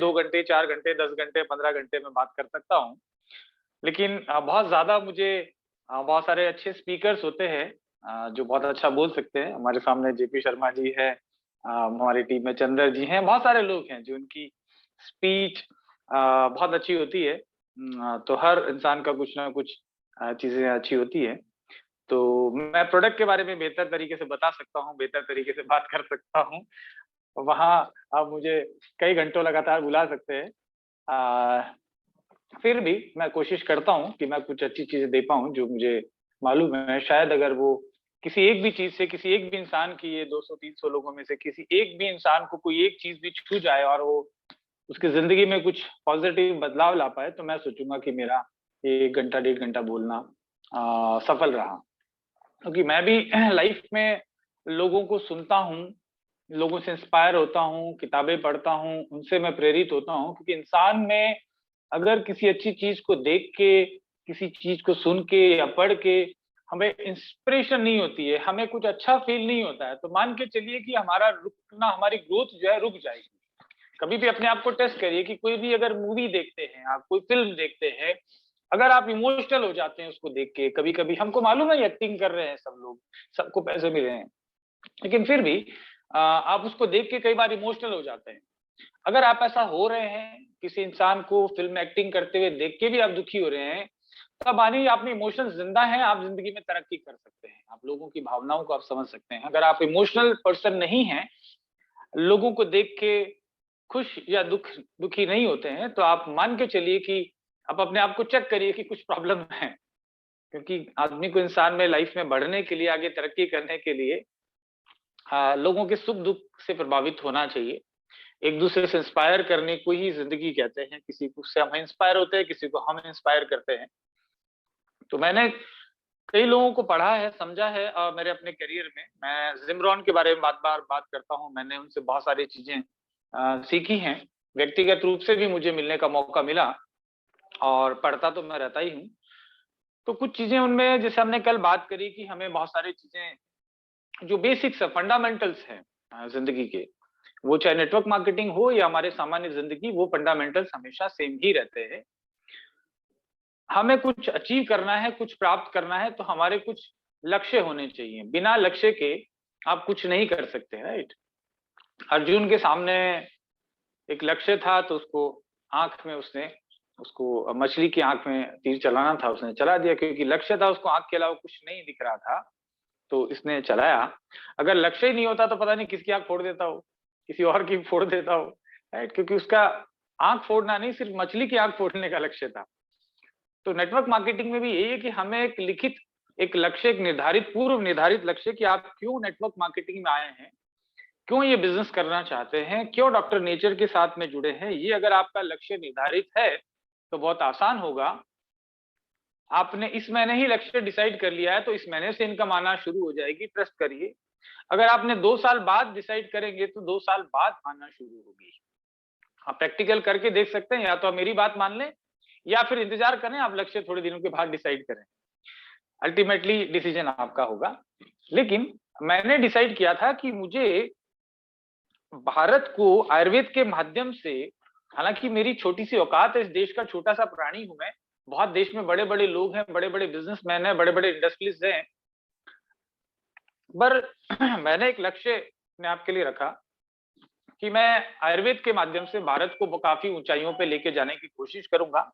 2 घंटे, 4 घंटे, 10 घंटे, 15 घंटे में बात कर सकता हूँ। लेकिन बहुत ज़्यादा मुझे बहुत सारे अच्छे स्पीकर्स होते हैं जो बहुत अच्छा बोल सकते हैं। हमारे सामने जेपी शर्मा जी है, हमारी टीम में चंद्र जी हैं, बहुत सारे लोग हैं जो उनकी स्पीच बहुत अच्छी होती है। तो हर इंसान का कुछ ना कुछ चीज़ें अच्छी होती है। तो मैं प्रोडक्ट के बारे में बेहतर तरीके से बता सकता हूँ, बेहतर तरीके से बात कर सकता हूँ। वहाँ आप मुझे कई घंटों लगातार बुला सकते हैं। अ, फिर भी मैं कोशिश करता हूँ कि मैं कुछ अच्छी चीज़ें दे पाऊँ जो मुझे मालूम है शायद अगर वो किसी एक भी चीज़ से, किसी एक भी इंसान की ये 200-300 लोगों में से किसी एक भी इंसान को कोई एक चीज़ भी छू जाए और वो उसकी ज़िंदगी में कुछ पॉज़िटिव बदलाव ला पाए, तो मैं सोचूँगा कि मेरा ये 1 घंटा, डेढ़ घंटा बोलना सफल रहा। क्योंकि मैं भी लाइफ़ में लोगों को सुनता हूँ, लोगों से इंस्पायर होता हूँ, किताबें पढ़ता हूँ, उनसे मैं प्रेरित होता हूँ क्योंकि इंसान में अगर किसी अच्छी चीज़ को देख के, किसी चीज़ को सुन के या पढ़ के हमें इंस्पिरेशन नहीं होती है, हमें कुछ अच्छा फ़ील नहीं होता है, तो मान के चलिए कि हमारा रुकना हमारी ग्रोथ जो है रुक जाएगी। कभी भी अपने आप को टेस्ट करिए कि कोई भी अगर मूवी देखते हैं आप, कोई फ़िल्म देखते हैं, अगर आप इमोशनल हो जाते हैं उसको देख के, कभी-कभी हमको मालूम है एक्टिंग कर रहे हैं सब लोग, सबको पैसे मिल रहे हैं। लेकिन फिर भी आप उसको देख के कई बार इमोशनल हो जाते हैं। अगर आप ऐसा हो रहे हैं, किसी इंसान को फ़िल्म में एक्टिंग करते हुए देख के भी आप दुखी हो रहे हैं, तब मानिए आप में इमोशंस ज़िंदा हैं, आप ज़िंदगी में तरक्की कर सकते हैं। आप लोगों की भावनाओं को आप समझ सकते हैं। अगर आप इमोशनल पर्सन नहीं हैं, लोगों को देख के खुश या दुखी नहीं होते हैं, तो आप मान के चलिए कि आप अपने आप को चेक करिए कि कुछ प्रॉब्लम है। क्योंकि आदमी को इंसान में लाइफ़ में बढ़ने के लिए, आगे तरक्की करने के लिए लोगों के सुख-दुःख से प्रभावित होना चाहिए। एक-दूसरे से इंस्पायर करने को ही ज़िंदगी कहते हैं। किसी को से हम इंस्पायर होते हैं, किसी को हम इंस्पायर करते हैं। तो मैंने कई लोगों को पढ़ा है, समझा है मेरे अपने करियर में। मैं जिम रॉन के बारे में बार-बार बात करता हूँ। मैंने उनसे बहुत सारी चीज़ें सीखी हैं। व्यक्तिगत रूप से भी मुझे मिलने का मौका मिला और पढ़ता तो मैं रहता ही हूँ। तो कुछ चीज़ें उनमें जैसे हमने कल बात करी कि हमें बहुत सारी चीज़ें जो बेसिक्स है, फंडामेंटल्स हैं ज़िंदगी के, वो चाहे नेटवर्क मार्केटिंग हो या हमारे सामान्य ज़िंदगी, वो फंडामेंटल्स हमेशा सेम ही रहते हैं। हमें कुछ अचीव करना है, कुछ प्राप्त करना है, तो हमारे कुछ लक्ष्य होने चाहिए। बिना लक्ष्य के आप कुछ नहीं कर सकते, राइट? अर्जुन के सामने एक लक्ष्य था, तो उसको आँख में उसने उसको मछली की आँख में तीर चलाना था, उसने चला दिया क्योंकि लक्ष्य था, उसको आँख के अलावा कुछ नहीं दिख रहा था, तो इसने चलाया। अगर लक्ष्य ही नहीं होता, तो पता नहीं किसकी आँख फोड़ देता वो, किसी और की फोड़ देता वो, राइट? क्योंकि उसका आँख फोड़ना नहीं, सिर्फ मछली की आँख फोड़ने का लक्ष्य था। तो नेटवर्क मार्केटिंग में भी यही है कि हमें एक लिखित एक लक्ष्य, एक निर्धारित पूर्व निर्धारित लक्ष्य कि आप क्यों नेटवर्क मार्केटिंग में आए हैं, क्यों ये बिज़नेस करना चाहते हैं, क्यों डॉक्टर नेचर के साथ में जुड़े हैं, ये अगर आपका लक्ष्य निर्धारित है, तो बहुत आसान होगा। आपने इस महीने ही लक्ष्य डिसाइड कर लिया है, तो इस महीने से इनकम आना शुरू हो जाएगी, ट्रस्ट करिए। अगर आपने 2 साल बाद डिसाइड करेंगे, तो 2 साल बाद आना शुरू होगी। आप प्रैक्टिकल करके देख सकते हैं, या तो आप मेरी बात मान लें या फिर इंतज़ार करें, आप लक्ष्य थोड़े दिनों के बाद डिसाइड करें। अल्टीमेटली डिसीजन आपका होगा। लेकिन मैंने डिसाइड किया था कि मुझे भारत को आयुर्वेद के माध्यम से, हालाँकि मेरी छोटी-सी औकात है, इस देश का छोटा-सा प्राणी हूँ मैं। बहुत देश में बड़े-बड़े लोग हैं, बड़े-बड़े बिज़नेसमैन हैं, बड़े-बड़े इंडस्ट्रीज़ हैं। पर मैंने एक लक्ष्य अपने आप के लिए रखा कि मैं आयुर्वेद के माध्यम से भारत को काफ़ी ऊँचाइयों पे लेके जाने की कोशिश करूँगा।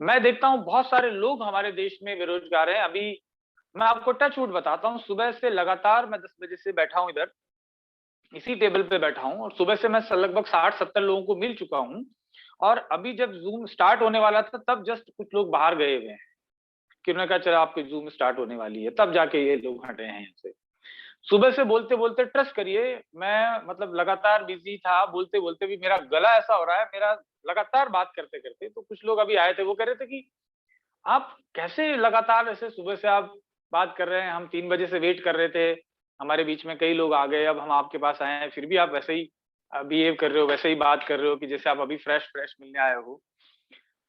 मैं देखता हूँ बहुत सारे लोग हमारे देश में बेरोज़गार हैं। अभी मैं आपको टच वुड बताता हूँ, सुबह से लगातार मैं 10 बजे से बैठा हूँ इधर, इसी टेबल पे बैठा हूँ और सुबह से मैं लगभग 60-70 लोगों को मिल चुका हूँ और अभी जब ज़ूम स्टार्ट होने वाला था, तब जस्ट कुछ लोग बाहर गए हुए हैं कि उन्होंने कहा चलो आपकी ज़ूम स्टार्ट होने वाली है, तब जाके ये लोग हटे हैं यहाँ से। सुबह से बोलते-बोलते ट्रस्ट करिए, मैं मतलब लगातार बिज़ी था, बोलते-बोलते भी मेरा गला ऐसा हो रहा है, मेरा लगातार बात करते-करते, तो कुछ लोग अभी आए थे, वो कह रहे थे कि आप कैसे लगातार ऐसे सुबह से आप बात कर रहे हैं, हम 3 बजे से वेट कर रहे थे, हमारे बीच में कई लोग आ गए, अब हम आपके पास आए हैं, फिर भी आप वैसे ही बिहेव कर रहे हो, वैसे ही बात कर रहे हो कि जैसे आप अभी फ्रेश-फ्रेश मिलने आए हो।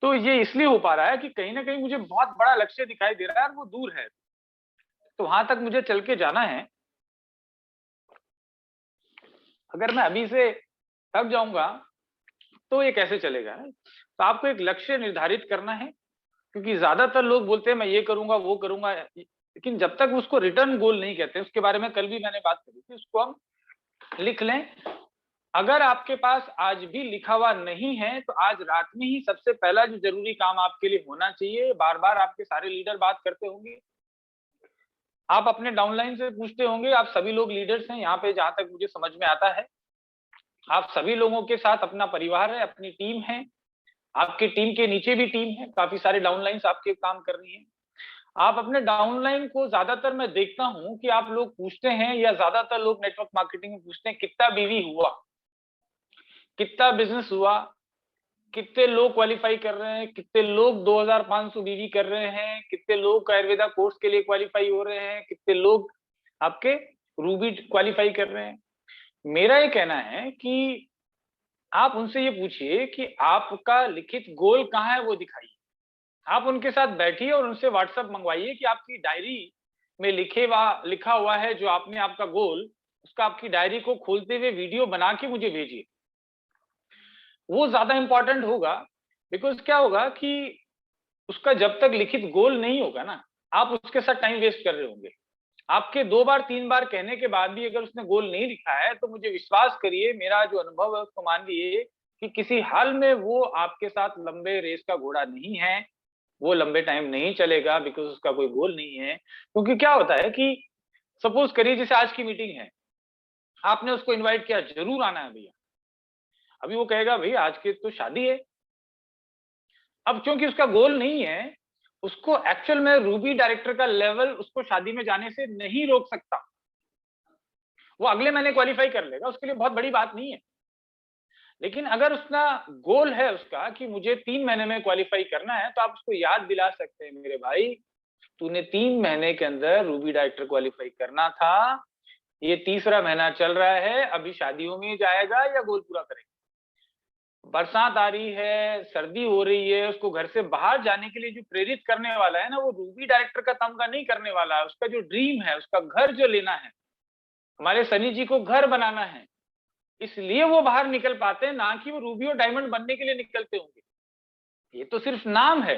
तो ये इसलिए हो पा रहा है कि कहीं न कहीं मुझे बहुत बड़ा लक्ष्य दिखाई दे रहा है और वो दूर है। तो वहाँ तक मुझे चल के जाना है। अगर मैं अभी से थक जाऊँगा, तो ये कैसे चलेगा। तो आपको एक लक्ष्य निर्धारित करना है, क्योंकि ज्यादातर लोग बोलते हैं मैं ये करूंगा वो करूंगा, लेकिन जब तक उसको रिटर्न गोल नहीं कहते, उसके बारे में कल भी मैंने बात करी थी, उसको हम लिख लें। अगर आपके पास आज भी लिखा हुआ नहीं है तो आज रात में ही सबसे पहला जो जरूरी काम आपके लिए होना चाहिए, बार बार आपके सारे लीडर बात करते होंगे, आप अपने डाउनलाइन से पूछते होंगे, आप सभी लोग लीडर्स हैं यहाँ पे, जहां तक मुझे समझ में आता है आप सभी लोगों के साथ अपना परिवार है, अपनी टीम है, आपके टीम के नीचे भी टीम है, काफी सारे डाउनलाइंस आपके काम कर रही हैं। आप अपने डाउनलाइन को, ज्यादातर मैं देखता हूं कि आप लोग पूछते हैं, या ज्यादातर लोग नेटवर्क मार्केटिंग में पूछते हैं कितना बीवी हुआ, कितना बिजनेस हुआ, कितने लोग क्वालिफाई कर रहे हैं, कितने लोग 2500 बीवी कर रहे हैं, कितने लोग आयुर्वेदा कोर्स के लिए क्वालिफाई हो रहे हैं, कितने लोग आपके रूबी क्वालिफाई कर रहे हैं। मेरा ये कहना है कि आप उनसे ये पूछिए कि आपका लिखित गोल कहाँ है, वो दिखाइए। आप उनके साथ बैठिए और उनसे व्हाट्सएप मंगवाइए कि आपकी डायरी में लिखा हुआ है जो आपने आपका गोल, उसका आपकी डायरी को खोलते हुए वीडियो बना के मुझे भेजिए। वो ज्यादा इंपॉर्टेंट होगा, बिकॉज क्या होगा कि उसका जब तक लिखित गोल नहीं होगा ना, आप उसके साथ टाइम वेस्ट कर रहे होंगे। आपके 2 बार 3 बार कहने के बाद भी अगर उसने गोल नहीं लिखा है, तो मुझे विश्वास करिए, मेरा जो अनुभव है उसको मान लीजिए कि किसी हाल में वो आपके साथ लंबे रेस का घोड़ा नहीं है, वो लंबे टाइम नहीं चलेगा, बिकॉज उसका कोई गोल नहीं है। क्योंकि क्या होता है कि सपोज करिए जैसे आज की मीटिंग है, आपने उसको इन्वाइट किया, जरूर आना है भैया, अभी वो कहेगा भाई आज की तो शादी है। अब क्योंकि उसका गोल नहीं है, उसको एक्चुअल में रूबी डायरेक्टर का लेवल उसको शादी में जाने से नहीं रोक सकता। वो अगले महीने क्वालिफाई कर लेगा, उसके लिए बहुत बड़ी बात नहीं है। लेकिन अगर उसका गोल है उसका कि मुझे 3 महीने में क्वालिफाई करना है, तो आप उसको याद दिला सकते हैं, मेरे भाई तूने 3 महीने के अंदर रूबी डायरेक्टर क्वालिफाई करना था, ये तीसरा महीना चल रहा है, अभी शादियों में जाएगा या गोल पूरा करेगा। बरसात आ रही है, सर्दी हो रही है, उसको घर से बाहर जाने के लिए जो प्रेरित करने वाला है ना, वो रूबी डायरेक्टर का तमगा नहीं करने वाला है। उसका जो ड्रीम है, उसका घर जो लेना है, हमारे सनी जी को घर बनाना है, इसलिए वो बाहर निकल पाते हैं, ना कि वो रूबी और डायमंड बनने के लिए निकलते होंगे। ये तो सिर्फ नाम है,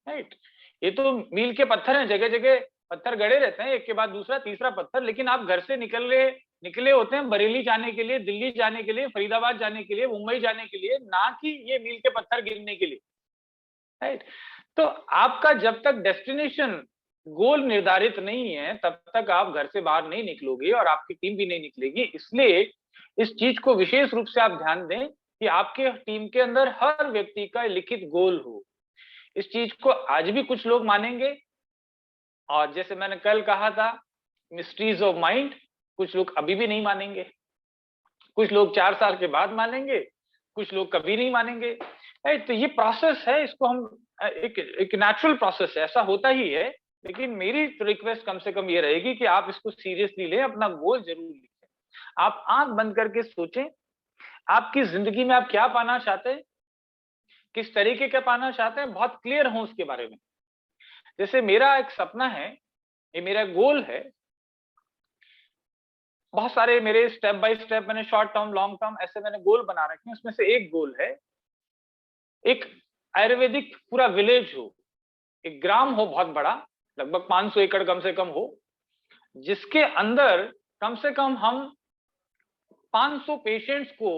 राइट। ये तो मील के पत्थर हैं, जगह जगह पत्थर गड़े रहते हैं, एक के बाद दूसरा तीसरा पत्थर, लेकिन आप घर से निकले होते हैं बरेली जाने के लिए, दिल्ली जाने के लिए, फरीदाबाद जाने के लिए, मुंबई जाने के लिए, ना कि ये मील के पत्थर गिरने के लिए, राइट। तो आपका जब तक डेस्टिनेशन गोल निर्धारित नहीं है, तब तक आप घर से बाहर नहीं निकलोगे और आपकी टीम भी नहीं निकलेगी। इसलिए इस चीज को विशेष रूप से आप ध्यान दें कि आपके टीम के अंदर हर व्यक्ति का लिखित गोल हो। इस चीज को आज भी कुछ लोग मानेंगे, और जैसे मैंने कल कहा था, मिस्ट्रीज ऑफ माइंड, कुछ लोग अभी भी नहीं मानेंगे, कुछ लोग 4 साल के बाद मानेंगे, कुछ लोग कभी नहीं मानेंगे। तो ये प्रोसेस है, इसको हम एक नेचुरल प्रोसेस है, ऐसा होता ही है। लेकिन मेरी रिक्वेस्ट कम से कम ये रहेगी कि आप इसको सीरियसली लें, अपना गोल जरूर लिखें। आप आंख बंद करके सोचें, आपकी जिंदगी में आप क्या पाना चाहते हैं, किस तरीके का पाना चाहते हैं, बहुत क्लियर हो उसके बारे में। जैसे मेरा एक सपना है, ये मेरा गोल है, बहुत सारे मेरे स्टेप बाय स्टेप मैंने शॉर्ट टर्म लॉन्ग टर्म ऐसे मैंने गोल बना रखे हैं। उसमें से एक गोल है, एक आयुर्वेदिक पूरा विलेज हो, एक ग्राम हो बहुत बड़ा, लगभग 500 एकड़ कम से कम हो, जिसके अंदर कम से कम हम 500 पेशेंट्स को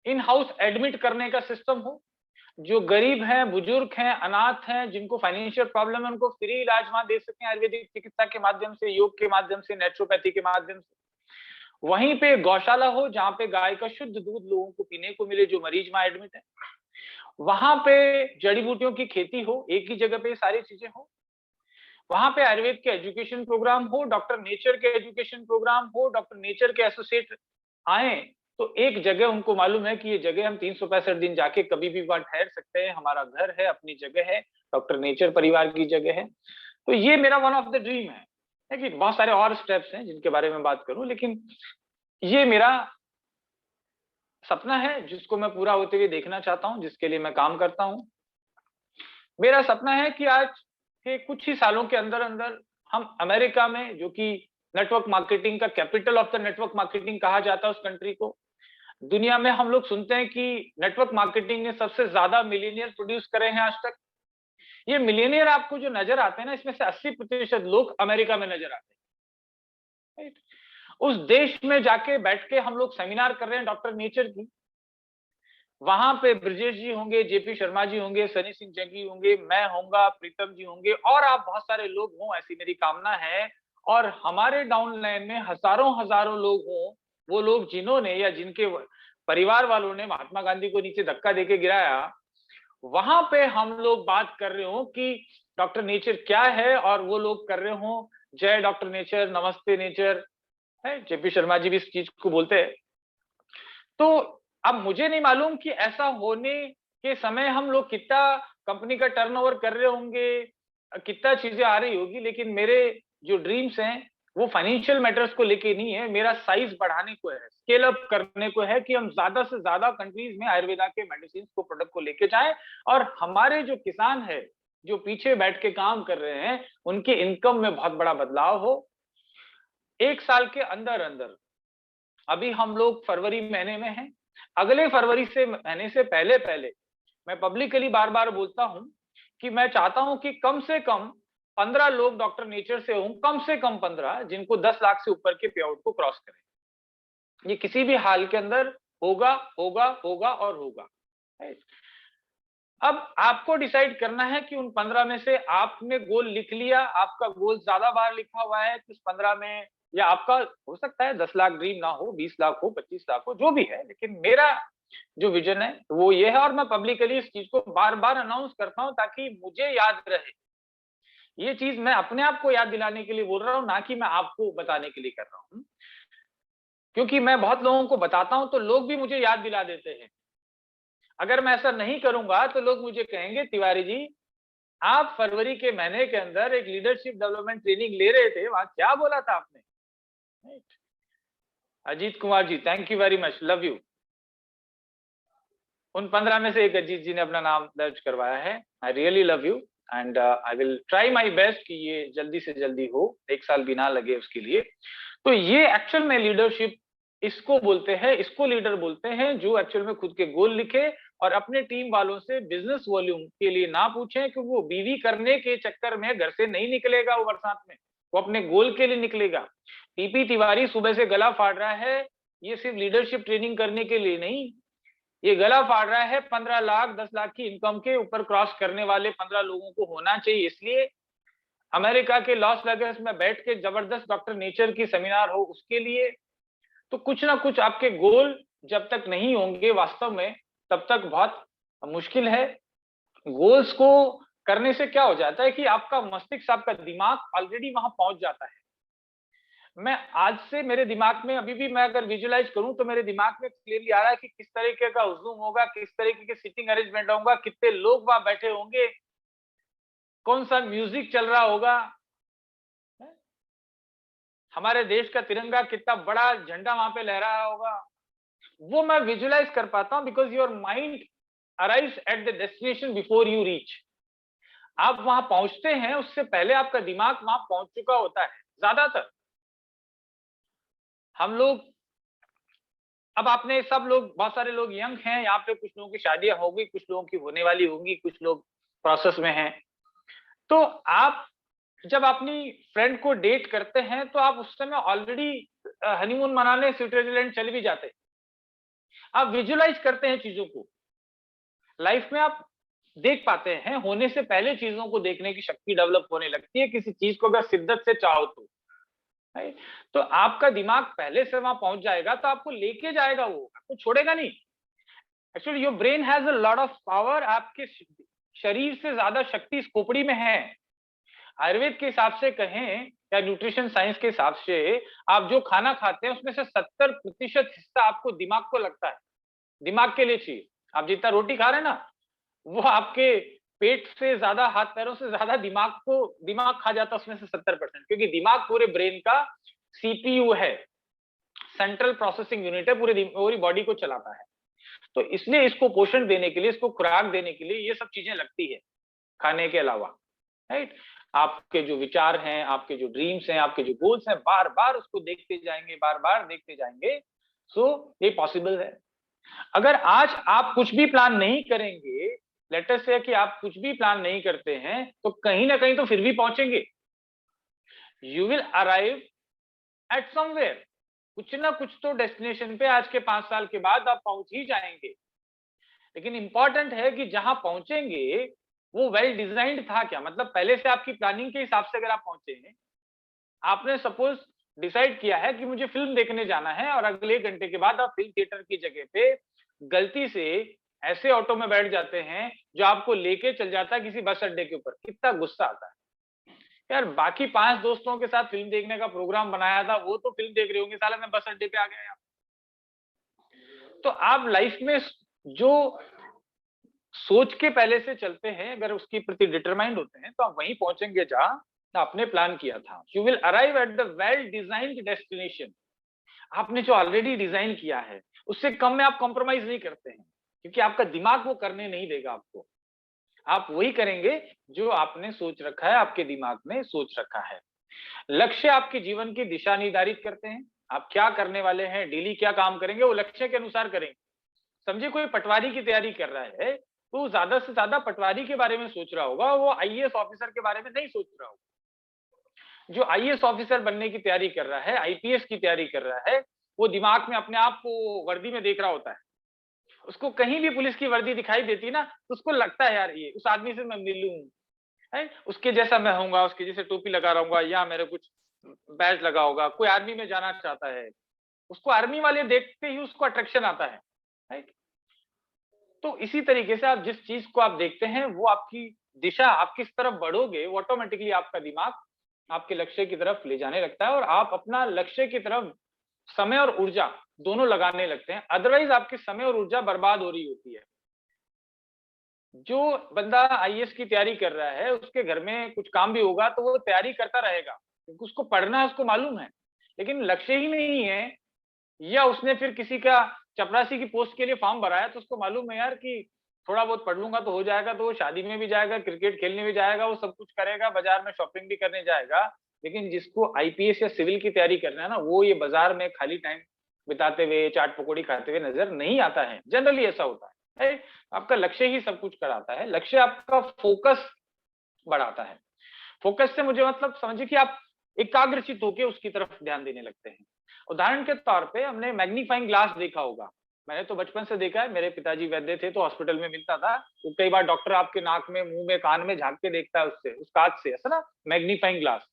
इन हाउस एडमिट करने का सिस्टम हो। जो गरीब हैं, बुजुर्ग हैं, अनाथ हैं, जिनको फाइनेंशियल प्रॉब्लम है, उनको फ्री इलाज वहां दे सकें, आयुर्वेदिक चिकित्सा के माध्यम से, योग के माध्यम से, नेचुरोपैथी के माध्यम से। वहीं पे गौशाला हो, जहां पे गाय का शुद्ध दूध लोगों को पीने को मिले जो मरीज वहां एडमिट है। वहां पे जड़ी बूटियों की खेती हो, एक ही जगह पे सारी चीजें हो। वहां पे आयुर्वेद के एजुकेशन प्रोग्राम हो, डॉक्टर नेचर के एजुकेशन प्रोग्राम हो, डॉक्टर नेचर के एसोसिएट आए, तो एक जगह उनको मालूम है कि ये जगह हम 365 दिन जाके कभी भी वहां ठहर सकते हैं, हमारा घर है, अपनी जगह है, डॉक्टर नेचर परिवार की जगह है। तो ये मेरा वन ऑफ द ड्रीम है। लेकिन बहुत सारे और स्टेप्स हैं जिनके बारे में बात करूं, लेकिन ये मेरा सपना है जिसको मैं पूरा होते हुए देखना चाहता हूं, जिसके लिए मैं काम करता हूं। मेरा सपना है कि आज के कुछ ही सालों के अंदर अंदर हम अमेरिका में, जो कि नेटवर्क मार्केटिंग का capital of the network marketing कहा जाता है उस कंट्री को, दुनिया में हम लोग सुनते हैं कि नेटवर्क मार्केटिंग ने सबसे ज्यादा मिलियनियर प्रोड्यूस करे हैं आज तक। ये मिलियनियर आपको जो नजर आते हैं ना, इसमें से 80% लोग अमेरिका में नजर आते हैं, राइट। उस देश में जाके बैठ के हम लोग सेमिनार कर रहे हैं डॉक्टर नेचर की। वहां पे ब्रजेश जी होंगे, जेपी शर्मा जी होंगे, सनी सिंह जग्गी होंगे, मैं होऊंगा, प्रीतम जी होंगे, और आप बहुत सारे लोग हों, ऐसी मेरी कामना है। और हमारे डाउनलाइन में हजारों हजारों लोग हों, वो लोग जिन्होंने या जिनके परिवार वालों ने महात्मा गांधी को नीचे धक्का देके गिराया, वहां पे हम लोग बात कर रहे हो कि डॉक्टर नेचर क्या है, और वो लोग कर रहे हो जय डॉक्टर नेचर, नमस्ते नेचर, है। जेपी शर्मा जी भी इस चीज को बोलते हैं। तो अब मुझे नहीं मालूम कि ऐसा होने के समय हम लोग कितना कंपनी का टर्नओवर कर रहे होंगे, कितना चीजें आ रही होगी, लेकिन मेरे जो ड्रीम्स हैं वो फाइनेंशियल मैटर्स को लेके नहीं है। मेरा साइज बढ़ाने को है, स्केल अप करने को है, कि हम ज्यादा से ज्यादा कंट्रीज में आयुर्वेदा के मेडिसिन को, प्रोडक्ट को लेके जाएं, और हमारे जो किसान है जो पीछे बैठ के काम कर रहे हैं, उनके इनकम में बहुत बड़ा बदलाव हो। 1 साल के अंदर अंदर, अभी हम लोग फरवरी महीने में हैं, अगले फरवरी से महीने से पहले पहले मैं पब्लिकली बार बार बोलता हूं कि मैं चाहता हूं कि कम से कम 15 लोग डॉक्टर नेचर से हों, कम से कम 15, जिनको 10 लाख से ऊपर के पे आउट को क्रॉस करें। ये किसी भी हाल के अंदर होगा, होगा, होगा और होगा। अब आपको डिसाइड करना है कि उन 15 में से आपने गोल लिख लिया, आपका गोल ज्यादा बार लिखा हुआ है कुछ 15 में, या आपका हो सकता है 10 लाख ड्रीम ना हो, 20 लाख हो, 25 लाख हो, जो भी है, लेकिन मेरा जो विजन है वो ये है, और मैं पब्लिकली इस चीज को बार बार अनाउंस करता हूं ताकि मुझे याद रहे। ये चीज मैं अपने आप को याद दिलाने के लिए बोल रहा हूं, ना कि मैं आपको बताने के लिए कर रहा हूं, क्योंकि मैं बहुत लोगों को बताता हूं तो लोग भी मुझे याद दिला देते हैं। अगर मैं ऐसा नहीं करूंगा तो लोग मुझे कहेंगे, तिवारी जी आप फरवरी के महीने के अंदर एक लीडरशिप डेवलपमेंट ट्रेनिंग ले रहे थे, वहां क्या बोला था आपने। Ajit Kumar ji, thank you very much, love you. उन 15 में से एक अजीत जी ने अपना नाम दर्ज करवाया है। I really love you, and I will try my best कि ये जल्दी से जल्दी हो, 1 साल भी ना लगे उसके लिए। तो ये एक्चुअल में लीडरशिप इसको बोलते हैं, इसको लीडर बोलते हैं, जो एक्चुअल में खुद के गोल लिखे और अपने टीम वालों से बिजनेस वॉल्यूम के लिए ना पूछे, क्योंकि वो बीवी करने के चक्कर में घर से नहीं निकलेगा वो बरसात में, वो अपने गोल के लिए निकलेगा। टीपी तिवारी सुबह से गला फाड़ रहा है, ये सिर्फ लीडरशिप ट्रेनिंग करने के लिए नहीं, ये गला फाड़ रहा है 15 लाख 10 लाख की इनकम के ऊपर क्रॉस करने वाले 15 लोगों को होना चाहिए। इसलिए अमेरिका के लॉस वेगस में बैठ के जबरदस्त डॉक्टर नेचर की सेमिनार हो, उसके लिए। तो कुछ ना कुछ आपके गोल जब तक नहीं होंगे वास्तव में, तब तक बहुत मुश्किल है। गोल्स को करने से क्या हो जाता है कि आपका मस्तिष्क, आपका दिमाग ऑलरेडी वहां पहुंच जाता है। मैं आज से मेरे दिमाग में अभी भी, मैं अगर विजुअलाइज करूं तो मेरे दिमाग में क्लियरली आ रहा है कि किस तरीके का हुजूम होगा, किस तरीके के सिटिंग अरेंजमेंट होगा, कितने लोग वहां बैठे होंगे, कौन सा म्यूजिक चल रहा होगा, हमारे देश का तिरंगा कितना बड़ा झंडा वहां पे लहरा रहा होगा। वो मैं विजुअलाइज कर पाता हूं, because your mind arrives at the destination before you reach. आप वहां पहुंचते हैं उससे पहले आपका दिमाग वहां पहुंच चुका होता है ज्यादातर। हम लोग, अब आपने सब लोग, बहुत सारे लोग यंग हैं यहाँ पे, कुछ लोगों की शादियां होगी, कुछ लोगों की होने वाली होंगी, कुछ लोग प्रोसेस में हैं। तो आप जब अपनी फ्रेंड को डेट करते हैं तो आप उस समय ऑलरेडी हनीमून मनाने स्विट्जरलैंड चले भी जाते हैं। आप विजुअलाइज करते हैं चीजों को, लाइफ में आप देख पाते हैं, होने से पहले चीजों को देखने की शक्ति डेवलप होने लगती है, किसी चीज को अगर शिद्दत से चाहो तो। तो आपका दिमाग पहले से वहां पहुंच जाएगा, तो आपको लेके जाएगा, वो आपको छोड़ेगा नहीं। Actually your brain has a lot of power, आपके शरीर से ज्यादा शक्ति इस खोपड़ी में है। आयुर्वेद के हिसाब से कहें या न्यूट्रिशन साइंस के हिसाब से, आप जो खाना खाते हैं उसमें से 70% हिस्सा आपको दिमाग को लगता है, दिमाग के लिए चाहिए। आप जितना रोटी खा रहे हैं ना, वो आपके पेट से ज्यादा, हाथ पैरों से ज्यादा दिमाग खा जाता है उसमें से 70%, क्योंकि दिमाग पूरे ब्रेन का सीपीयू है, सेंट्रल प्रोसेसिंग यूनिट है, पूरी बॉडी को चलाता है। तो इसलिए इसको पोषण देने के लिए, इसको खुराक देने के लिए ये सब चीजें लगती है खाने के अलावा, राइट। आपके जो विचार हैं, आपके जो ड्रीम्स हैं, आपके जो गोल्स हैं, बार बार उसको देखते जाएंगे, बार बार देखते जाएंगे, सो ये पॉसिबल है। अगर आज आप कुछ भी प्लान नहीं करेंगे, लेट अस से कि आप कुछ भी प्लान नहीं करते हैं, तो कहीं ना कहीं तो फिर भी पहुंचेंगे। You will arrive at somewhere, कुछ ना कुछ तो डेस्टिनेशन पे आज के 5 साल के बाद आप पहुंच ही जाएंगे। लेकिन इंपॉर्टेंट है कि जहां पहुंचेंगे वो वेल डिजाइंड था क्या, मतलब पहले से आपकी प्लानिंग के हिसाब से अगर आप पहुंचे हैं, आपने सपोज डिसाइड किया है कि मुझे फिल्म देखने जाना है और अगले 1 घंटे के बाद आप फिल्म थिएटर की जगह पे गलती से ऐसे ऑटो में बैठ जाते हैं जो आपको लेके चल जाता है किसी बस अड्डे के ऊपर, कितना गुस्सा आता है यार। बाकी 5 दोस्तों के साथ फिल्म देखने का प्रोग्राम बनाया था, वो तो फिल्म देख रहे होंगे, साला मैं बस अड्डे पे आ गया यार। तो आप लाइफ में जो सोच के पहले से चलते हैं, अगर उसके प्रति डिटरमाइंड होते हैं, तो आप वहीं पहुंचेंगे जहां आपने प्लान किया था। You will arrive at the well designed destination. आपने जो ऑलरेडी डिजाइन किया है उससे कम में आप कॉम्प्रोमाइज नहीं करते हैं, क्योंकि आपका दिमाग वो करने नहीं देगा आपको। आप वही करेंगे जो आपने सोच रखा है, आपके दिमाग में सोच रखा है। लक्ष्य आपके जीवन की दिशा निर्धारित करते हैं। आप क्या करने वाले हैं, डेली क्या काम करेंगे, वो लक्ष्य के अनुसार करेंगे। समझिए कोई पटवारी की तैयारी कर रहा है, तो ज्यादा से ज्यादा पटवारी के बारे में सोच रहा होगा, वो आईएएस ऑफिसर के बारे में नहीं सोच रहा होगा। जो आईएएस ऑफिसर बनने की तैयारी कर रहा है, आईपीएस की तैयारी कर रहा है, वो दिमाग में अपने आप को वर्दी में देख रहा होता है। उसको कहीं भी पुलिस की वर्दी दिखाई देती ना, तो उसको लगता है यार ये उस आदमी से मैं मिलूं, है उसके जैसा मैं होऊंगा, उसके जैसे टोपी लगा रहूंगा या मेरे कुछ बैज लगा होगा। कोई आर्मी में जाना चाहता है, उसको आर्मी वाले देखते ही उसको अट्रैक्शन आता है, राइट। तो इसी तरीके से आप जिस चीज को आप देखते हैं वो आपकी दिशा, आप किस तरफ बढ़ोगे, वो ऑटोमेटिकली आपका दिमाग आपके लक्ष्य की तरफ ले जाने लगता है और आप अपना लक्ष्य की तरफ समय और ऊर्जा दोनों लगाने लगते हैं। अदरवाइज आपकी समय और ऊर्जा बर्बाद हो रही होती है। जो बंदा आईएएस की तैयारी कर रहा है, उसके घर में कुछ काम भी होगा तो वो तैयारी करता रहेगा, क्योंकि उसको पढ़ना है, उसको मालूम है। लेकिन लक्ष्य ही नहीं है, या उसने फिर किसी का चपरासी की पोस्ट के लिए फॉर्म भरा है, तो उसको मालूम है यार कि थोड़ा बहुत पढ़ लूंगा तो हो जाएगा, तो वो शादी में भी जाएगा, क्रिकेट खेलने भी जाएगा, वो सब कुछ करेगा, बाजार में शॉपिंग भी करने जाएगा। लेकिन जिसको आईपीएस या सिविल की तैयारी करना है ना, वो ये बाजार में खाली टाइम बिताते हुए चाट पकौड़ी खाते हुए नजर नहीं आता है। जनरली ऐसा होता है। आपका लक्ष्य ही सब कुछ कराता है, लक्ष्य आपका फोकस बढ़ाता है। फोकस से मुझे मतलब समझिए कि आप एकाग्रचित होकर उसकी तरफ ध्यान देने लगते हैं। उदाहरण के तौर पे हमने मैग्नीफाइंग ग्लास देखा होगा, मैंने तो बचपन से देखा है, मेरे पिताजी वैद्य थे तो हॉस्पिटल में मिलता था। तो कई बार डॉक्टर आपके नाक में, मुंह में, कान में झांक के देखता है उससे, उस कांच से, ऐसा ना, मैग्नीफाइंग ग्लास।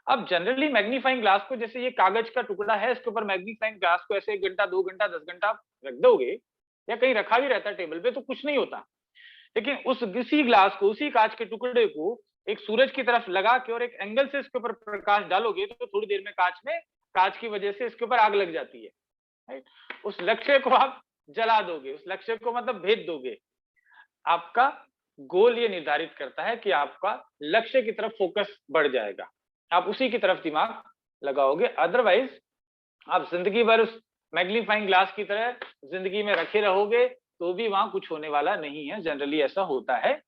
अब जनरली मैग्नीफाइंग ग्लास को, जैसे ये कागज का टुकड़ा है, इसके ऊपर मैग्नीफाइंग ग्लास को ऐसे 1 घंटा, 2 घंटा, 10 घंटा आप रख दोगे, या कहीं रखा भी रहता है टेबल पे, तो कुछ नहीं होता। लेकिन उसी ग्लास को, उसी कांच के टुकड़े को एक सूरज की तरफ लगा के और एक एंगल से इसके ऊपर प्रकाश डालोगे, तो थोड़ी देर में कांच की वजह से इसके ऊपर आग लग जाती है, राइट। उस लक्ष्य को आप जला दोगे, उस लक्ष्य को मतलब भेद दोगे। आपका गोल ये निर्धारित करता है कि आपका लक्ष्य की तरफ फोकस बढ़ जाएगा, आप उसी की तरफ दिमाग लगाओगे। अदरवाइज आप जिंदगी भर उस मैग्नीफाइंग ग्लास की तरह जिंदगी में रखे रहोगे, तो भी वहां कुछ होने वाला नहीं है। जनरली ऐसा होता है।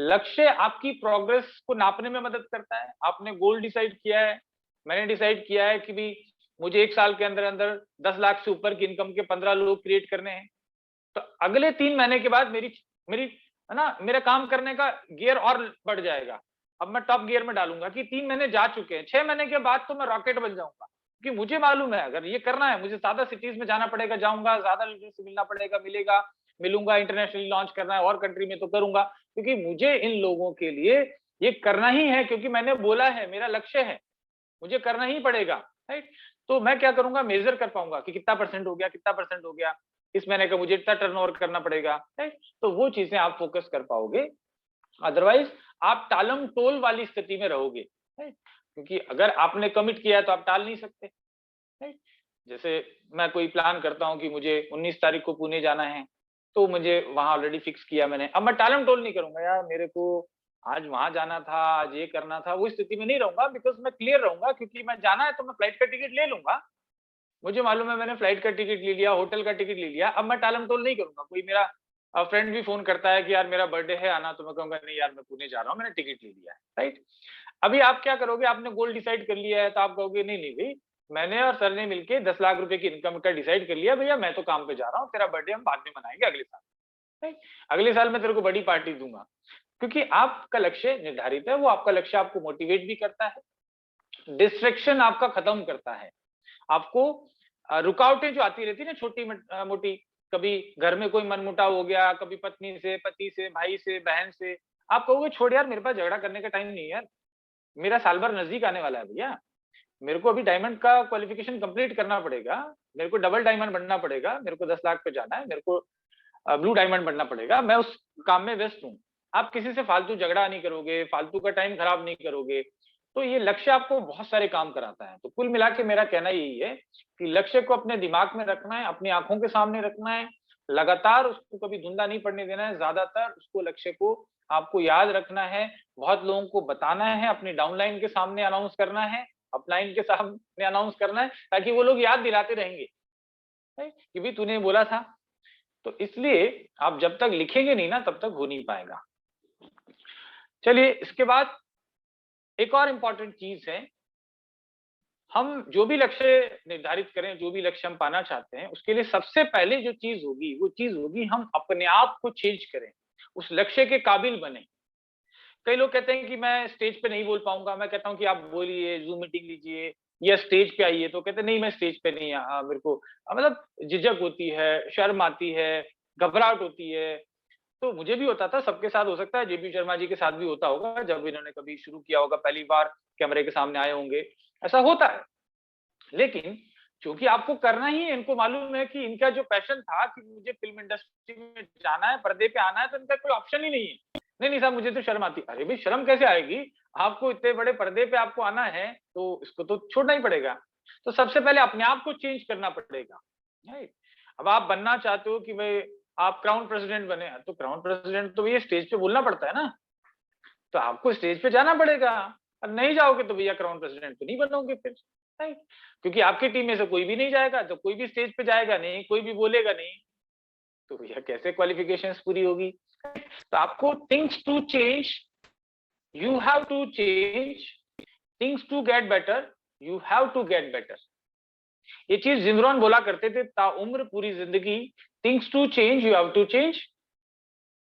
लक्ष्य आपकी प्रोग्रेस को नापने में मदद करता है। आपने गोल डिसाइड किया है, मैंने डिसाइड किया है कि भी मुझे 1 साल के अंदर अंदर 10 लाख से ऊपर की इनकम के 15 लोग क्रिएट करने हैं। तो अगले 3 महीने के बाद मेरी मेरी है ना, मेरा काम करने का गियर और बढ़ जाएगा। अब मैं टॉप गियर में डालूंगा कि 3 महीने जा चुके हैं, 6 महीने के बाद तो मैं रॉकेट बन जाऊंगा। क्योंकि मुझे मालूम है अगर ये करना है, मुझे ज्यादा सिटीज में जाना पड़ेगा, जाऊंगा, ज्यादा लोगों से मिलना पड़ेगा, मिलूंगा, इंटरनेशनली लॉन्च करना है और कंट्री में तो करूंगा, क्योंकि मुझे इन लोगों के लिए ये करना ही है, क्योंकि मैंने बोला है, मेरा लक्ष्य है, मुझे करना ही पड़ेगा, राइट। तो मैं क्या करूंगा, मेजर कर पाऊंगा कि कितना परसेंट हो गया, कितना परसेंट हो गया, इस महीने का मुझे इतना टर्नओवर करना पड़ेगा, राइट। तो वो चीजें आप फोकस कर पाओगे। अदरवाइज आप टालम टोल वाली स्थिति में रहोगे, राइट। क्योंकि अगर आपने कमिट किया है तो आप टाल नहीं सकते, राइट। जैसे मैं कोई प्लान करता हूं कि मुझे 19 तारीख को पुणे जाना है, तो मुझे वहां ऑलरेडी फिक्स किया मैंने। अब मैं टालम टोल नहीं करूंगा, यार मेरे को आज वहां जाना था, आज ये करना था, वो स्थिति में नहीं रहूंगा, बिकॉज मैं क्लियर रहूंगा, क्योंकि मैं जाना है तो मैं फ्लाइट का टिकट ले लूंगा। मुझे मालूम है मैंने फ्लाइट का टिकट ले लिया, होटल का टिकट ले लिया, अब मैं टालम टोल नहीं करूंगा। कोई मेरा फ्रेंड भी फोन करता है कि यार मेरा बर्थडे है, आना, तो मैं कहूंगा नहीं यार मैं पुणे जा रहा हूँ, मैंने टिकट ले लिया है, राइट। अभी आप क्या करोगे, आपने गोल डिसाइड कर लिया है, तो आप कहोगे नहीं नहीं भाई, मैंने और सर ने मिलके 10 लाख रुपए की इनकम का डिसाइड कर लिया, भैया मैं तो काम पे जा रहा हूँ, तेरा बर्थडे हम बाद में मनाएंगे अगले साल। नहीं, अगले साल मैं तेरे को बड़ी पार्टी दूंगा। क्योंकि आपका लक्ष्य निर्धारित है, वो आपका लक्ष्य आपको मोटिवेट भी करता है, डिस्ट्रैक्शन आपका खत्म करता है। आपको रुकावटें जो आती रहती है ना छोटी मोटी, कभी घर में कोई मनमुटाव हो गया, कभी पत्नी से, पति से, भाई से, बहन से, आप कहोगे छोड़ यार, मेरे पास झगड़ा करने का टाइम नहीं है यार, मेरा साल भर नजदीक आने वाला है भैया, मेरे को अभी डायमंड का क्वालिफिकेशन कंप्लीट करना पड़ेगा, मेरे को डबल डायमंड बनना पड़ेगा, मेरे को 10 लाख पे जाना है, मेरे को ब्लू डायमंड बनना पड़ेगा, मैं उस काम में व्यस्त हूँ। आप किसी से फालतू झगड़ा नहीं करोगे, फालतू का टाइम खराब नहीं करोगे, तो ये लक्ष्य आपको बहुत सारे काम कराता है। तो कुल मिला के मेरा कहना यही है कि लक्ष्य को अपने दिमाग में रखना है, अपनी आंखों के सामने रखना है, लगातार उसको कभी धुंधला नहीं पड़ने देना है, ज्यादातर उसको लक्ष्य को आपको याद रखना है, बहुत लोगों को बताना है, अपनी डाउनलाइन के सामने अनाउंस करना है, अपलाइन के सामने अनाउंस करना है, ताकि वो लोग याद दिलाते रहेंगे कि भी तूने बोला था। तो इसलिए आप जब तक लिखेंगे नहीं ना, तब तक हो नहीं पाएगा। चलिए, इसके बाद एक और इंपॉर्टेंट चीज है, हम जो भी लक्ष्य निर्धारित करें, जो भी लक्ष्य हम पाना चाहते हैं, उसके लिए सबसे पहले जो चीज होगी, वो चीज होगी हम अपने आप को चेंज करें, उस लक्ष्य के काबिल बने। कई लोग कहते हैं कि मैं स्टेज पे नहीं बोल पाऊंगा, मैं कहता हूं कि आप बोलिए, जूम मीटिंग लीजिए या स्टेज पे आइए, तो कहते नहीं मैं स्टेज पे नहीं मेरे को मतलब झिझक होती है, शर्म आती है, घबराहट होती है। तो मुझे भी होता था, सबके साथ हो सकता है, जेपी शर्मा जी के साथ भी होता होगा, जब इन्होंने कभी शुरू किया होगा, पहली बार कैमरे के सामने आए होंगे, ऐसा होता है। लेकिन क्योंकि आपको करना ही है, इनको मालूम है कि इनका जो पैशन था कि मुझे फिल्म इंडस्ट्री में जाना है, पर्दे पे आना है, तो इनका कोई ऑप्शन ही नहीं है। नहीं नहीं साहब, मुझे तो शर्म आती। अरे भाई, शर्म कैसे आएगी, आपको इतने बड़े पर्दे पे आपको आना है, तो इसको तो छोड़ना ही पड़ेगा। तो सबसे पहले अपने आप को चेंज करना पड़ेगा। अब आप बनना चाहते हो कि भाई आप क्राउन प्रेसिडेंट बने, तो क्राउन प्रेसिडेंट तो ये स्टेज पे बोलना पड़ता है ना, तो आपको स्टेज पे जाना पड़ेगा। अब नहीं जाओगे तो भैया क्राउन प्रेसिडेंट तो नहीं बनोगे फिर, नहीं, क्योंकि आपकी टीम में से कोई भी नहीं जाएगा, तो कोई भी स्टेज पे जाएगा नहीं, कोई भी बोलेगा नहीं, तो भैया कैसे क्वालिफिकेशंस पूरी होगी। तो आपको things to change, you have to change, things to get better, you have to get better. ये चीज जिंदरॉन बोला करते थे, ताउम्र पूरी जिंदगी, things to change, you have to change.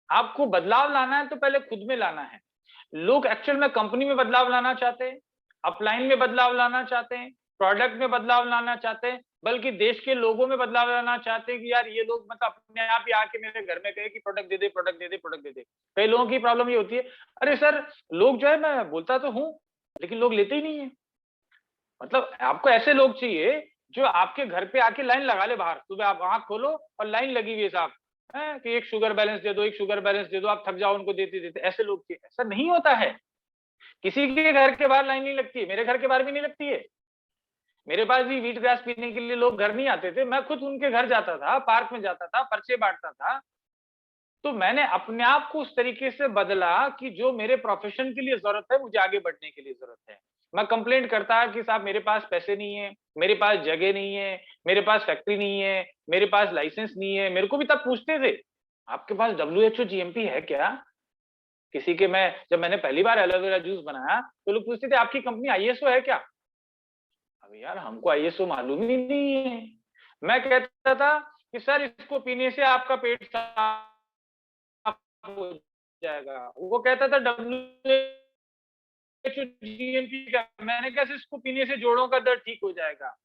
आपको बदलाव लाना है तो पहले खुद में लाना है। लोग एक्चुअल में कंपनी में बदलाव लाना चाहते हैं, अपलाइन में बदलाव लाना चाहते हैं, प्रोडक्ट में बदलाव लाना चाहते हैं, बल्कि देश के लोगों में बदलाव लाना चाहते हैं कि यार ये लोग मतलब अपने आप ही आके मेरे घर में कहे कि प्रोडक्ट दे दे, प्रोडक्ट दे दे, प्रोडक्ट दे दे। कई लोगों की प्रॉब्लम ये होती है, अरे सर लोग जो है, मैं बोलता तो हूँ लेकिन लोग लेते ही नहीं है। मतलब आपको ऐसे लोग चाहिए जो आपके घर पे आके लाइन लगा ले बाहर, सुबह आप आंख खोलो और लाइन लगी हुई है साहब, कि एक शुगर बैलेंस दे दो, एक शुगर बैलेंस दे दो, आप थक जाओ उनको देते देते। ऐसे लोग चाहिए। ऐसा नहीं होता है, किसी के घर के बाहर लाइन नहीं लगती है, मेरे घर के बाहर भी नहीं लगती है। मेरे पास भी व्हीट ग्रास पीने के लिए लोग घर नहीं आते थे, मैं खुद उनके घर जाता था, पार्क में जाता था, पर्चे बांटता था। तो मैंने अपने आप को उस तरीके से बदला कि जो मेरे प्रोफेशन के लिए जरूरत है, मुझे आगे बढ़ने के लिए जरूरत है। मैं कंप्लेंट करता कि साहब मेरे पास पैसे नहीं है, मेरे पास जगह नहीं है, मेरे पास फैक्ट्री नहीं है, मेरे पास लाइसेंस नहीं है। मेरे को भी तब पूछते थे, आपके पास WHO GMP है क्या? किसी के मैं जब मैंने पहली बार एलोवेरा जूस बनाया, तो लोग पूछते थे आपकी कंपनी ISO है क्या? अब यार हमको ISO मालूम ही नहीं है। मैं कहता था कि सर इसको पीने से आपका पेट साफ हो जाएगा। वो कहता था GMP का। मैंने कहा इसको पीने से जोड़ों का दर्द ठीक हो जाएगा।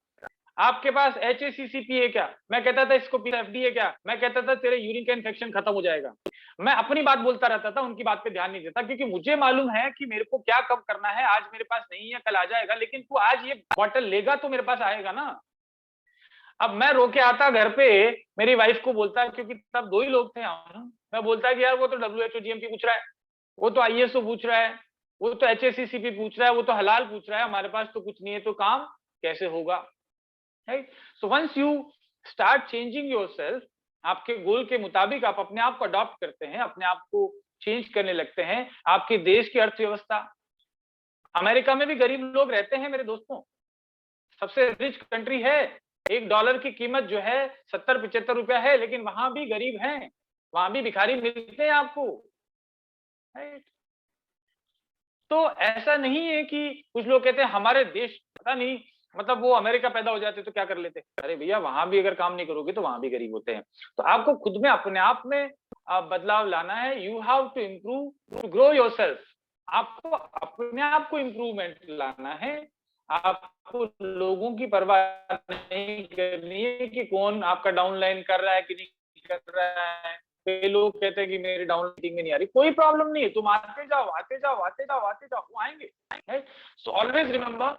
आपके पास HACCP है क्या? मैं कहता था इसको पीना FD है क्या? मैं कहता था तेरे यूरिन का इन्फेक्शन खत्म हो जाएगा। मैं अपनी बात बोलता रहता था, उनकी बात पे ध्यान नहीं देता, क्योंकि मुझे मालूम है कि मेरे को क्या कब करना है। आज मेरे पास नहीं है, कल आ जाएगा, लेकिन तू आज ये बॉटल लेगा तो मेरे पास आएगा ना। अब मैं रोके आता घर पे, मेरी वाइफ को बोलता, क्योंकि तब 2 ही लोग थे हम, मैं बोलता कि यार वो तो WHO GMP पूछ रहा है, वो तो ISO पूछ रहा है, वो तो HACCP पूछ रहा है, वो तो हलाल पूछ रहा है, हमारे पास तो कुछ नहीं है, तो काम कैसे होगा। Right? So once you start changing yourself, आपके गोल के मुताबिक आप अपने आप को अडॉप्ट करते हैं, अपने आप को चेंज करने लगते हैं। आपके देश की अर्थव्यवस्था, अमेरिका में भी गरीब लोग रहते हैं मेरे दोस्तों, सबसे रिच कंट्री है। $1 की कीमत जो है 70-75 रुपया है, लेकिन वहां भी गरीब हैं, वहां भी भिखारी मिलते हैं आपको। राइट? तो ऐसा नहीं है कि कुछ लोग कहते हैं हमारे देश, पता नहीं मतलब वो अमेरिका पैदा हो जाते तो क्या कर लेते? अरे भैया वहां भी अगर काम नहीं करोगे तो वहां भी गरीब होते हैं। तो आपको खुद में अपने आप में बदलाव लाना है। You have to improve, to grow yourself. आपको अपने आप को इम्प्रूवमेंट लाना है। आपको लोगों की परवाह नहीं करनी है कि कौन आपका डाउनलाइन कर रहा है कि नहीं कर रहा है। कई लोग कहते हैं कि मेरी डाउन मीटिंग में नहीं आ रही, कोई प्रॉब्लम नहीं है, तुम आते जाओ आते जाओ आते जाओ आते जाओ, वो आएंगे। So always remember,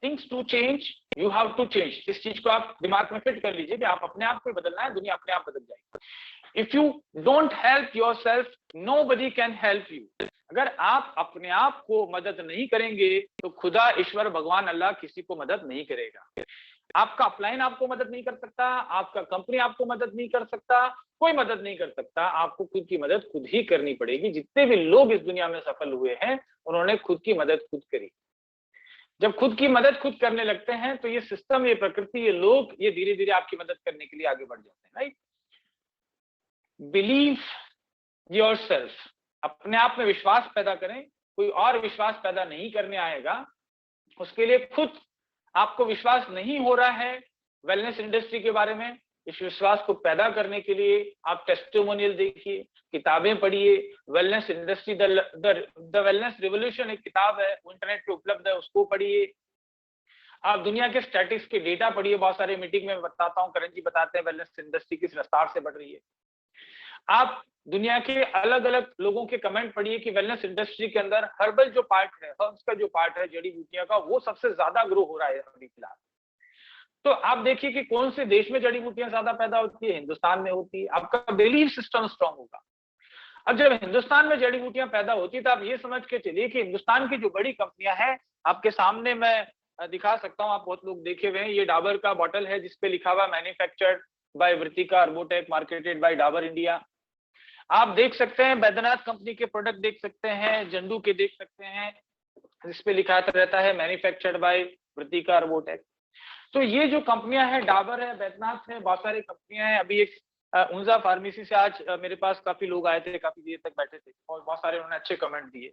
things to change, you have to change. इस चीज को आप दिमाग में फिट कर लीजिए कि आप अपने आप को बदलना है, दुनिया अपने आप बदल जाएगी। If you don't help your self, nobody can help you. अगर आप अपने आप को मदद नहीं करेंगे तो खुदा, ईश्वर, भगवान, अल्लाह किसी को मदद नहीं करेगा। आपका अपलाइन आपको मदद नहीं कर सकता, आपका कंपनी आपको मदद नहीं कर सकता, कोई मदद नहीं कर सकता। आपको खुद की मदद खुद ही करनी पड़ेगी। जितने भी लोग इस दुनिया में सफल हुए हैं उन्होंने खुद की मदद खुद करी। जब खुद की मदद खुद करने लगते हैं तो ये सिस्टम, ये प्रकृति, ये लोग, ये धीरे धीरे आपकी मदद करने के लिए आगे बढ़ जाते हैं। राइट? बिलीव योरसेल्फ, अपने आप में विश्वास पैदा करें। कोई और विश्वास पैदा नहीं करने आएगा। उसके लिए खुद आपको विश्वास नहीं हो रहा है वेलनेस इंडस्ट्री के बारे में, इस विश्वास को पैदा करने के लिए आप टेस्टिमोनियल देखिए, किताबें पढ़िए। Wellness industry, the wellness revolution एक किताब है, इंटरनेट पे उपलब्ध है, उसको पढ़िए। आप दुनिया के स्टैटिस्टिक्स के डेटा पढ़िए। बहुत सारे मीटिंग में बताता हूँ, करण जी बताते हैं वेलनेस इंडस्ट्री किस रफ्तार से बढ़ रही है। आप दुनिया के अलग अलग लोगों के कमेंट पढ़िए कि वेलनेस इंडस्ट्री के अंदर हर्बल जो पार्ट है, हर्ब्स का जो पार्ट है, जड़ी बूटियां का, वो सबसे ज्यादा ग्रो हो रहा है अभी फिलहाल। तो आप देखिए कि कौन से देश में जड़ी बूटियां ज्यादा पैदा होती है, हिंदुस्तान में होती है। आपका बिलीफ सिस्टम स्ट्रांग होगा। अब जब हिंदुस्तान में जड़ी बूटियां पैदा होती है तो आप ये समझ के चलिए कि हिंदुस्तान की जो बड़ी कंपनियां हैं, आपके सामने मैं दिखा सकता हूं, आप बहुत लोग देखे हुए हैं। ये डाबर का बॉटल है जिसपे लिखा हुआ manufactured by Vrittika Arbotech, marketed by Dabur India. आप देख सकते हैं बैद्यनाथ कंपनी के प्रोडक्ट देख सकते हैं, जंडू के देख सकते हैं, जिसपे लिखा रहता है मैन्युफैक्चर्ड बाय वृत्तिका अर्बोटेक। तो ये जो कंपनियां हैं, डाबर है, बैद्यनाथ है, बहुत सारी कंपनियां हैं। अभी एक ऊंजा फार्मेसी से आज मेरे पास काफी लोग आए थे, काफी देर तक बैठे थे और बहुत सारे उन्होंने अच्छे कमेंट दिए।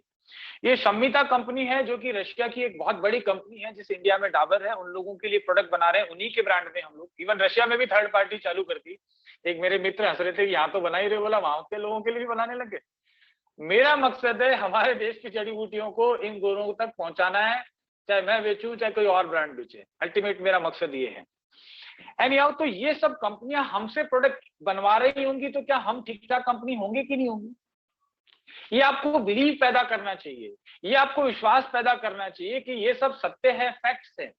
ये शम्मिता कंपनी है जो कि रशिया की एक बहुत बड़ी कंपनी है, जिस इंडिया में डाबर है, उन लोगों के लिए प्रोडक्ट बना रहे हैं, उन्हीं के ब्रांड में हम लोग। इवन रशिया में भी थर्ड पार्टी चालू कर दी। एक मेरे मित्र हंस रहे थे कि यहाँ तो बना ही रहे, बोला वहां के लोगों के लिए भी बनाने लगे। मेरा मकसद है हमारे देश की जड़ी बूटियों को इन गोरों तक पहुंचाना है, चाहे मैं बेचूं चाहे कोई और ब्रांड बेचे। अल्टीमेट मेरा मकसद ये है। एंड यार, तो ये सब कंपनियां हमसे प्रोडक्ट बनवा रही होंगी तो क्या हम ठीक ठाक कंपनी होंगे कि नहीं होंगी? ये आपको बिलीव पैदा करना चाहिए, ये आपको विश्वास पैदा करना चाहिए कि ये सब सत्य है, फैक्ट्स है।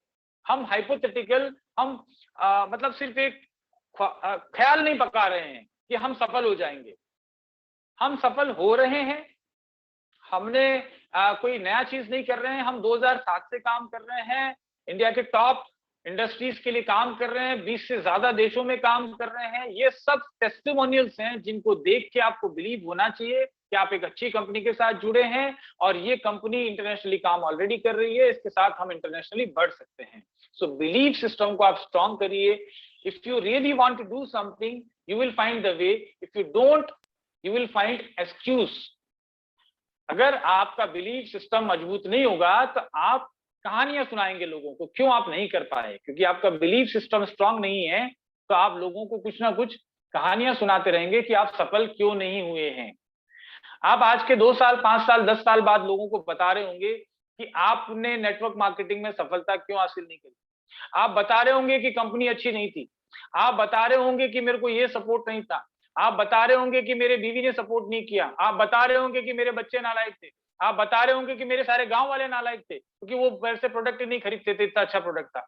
हम हाइपोथेटिकल, हम मतलब सिर्फ एक ख्याल नहीं पका रहे हैं कि हम सफल हो जाएंगे। हम सफल हो रहे हैं। हमने कोई नया चीज नहीं कर रहे हैं। हम 2007 से काम कर रहे हैं, इंडिया के टॉप इंडस्ट्रीज के लिए काम कर रहे हैं, 20 से ज्यादा देशों में काम कर रहे हैं। ये सब टेस्टिमोनियल्स हैं जिनको देख के आपको बिलीव होना चाहिए कि आप एक अच्छी कंपनी के साथ जुड़े हैं और ये कंपनी इंटरनेशनली काम ऑलरेडी कर रही है, इसके साथ हम इंटरनेशनली बढ़ सकते हैं। सो बिलीव सिस्टम को आप स्ट्रॉन्ग करिए। If you really want to do something, you will find the way. If you don't, you will find excuse. अगर आपका बिलीफ सिस्टम मजबूत नहीं होगा तो आप कहानियां सुनाएंगे लोगों को, क्यों आप नहीं कर पाए, क्योंकि आपका बिलीफ सिस्टम स्ट्रांग नहीं है। तो आप लोगों को कुछ ना कुछ कहानियां सुनाते रहेंगे कि आप सफल क्यों नहीं हुए हैं। आप आज के 2 साल, 5 साल, 10 साल बाद लोगों को बता रहे होंगे कि आपने नेटवर्क मार्केटिंग में सफलता क्यों हासिल नहीं करी। आप बता रहे होंगे कि कंपनी अच्छी नहीं थी। आप बता रहे होंगे कि मेरे को ये सपोर्ट नहीं था। आप बता रहे होंगे कि मेरे बीवी ने सपोर्ट नहीं किया। आप बता रहे होंगे कि मेरे बच्चे नालायक थे। आप बता रहे होंगे कि मेरे सारे गांव वाले नालायक थे क्योंकि वो वैसे प्रोडक्ट नहीं खरीदते थे, इतना अच्छा प्रोडक्ट था।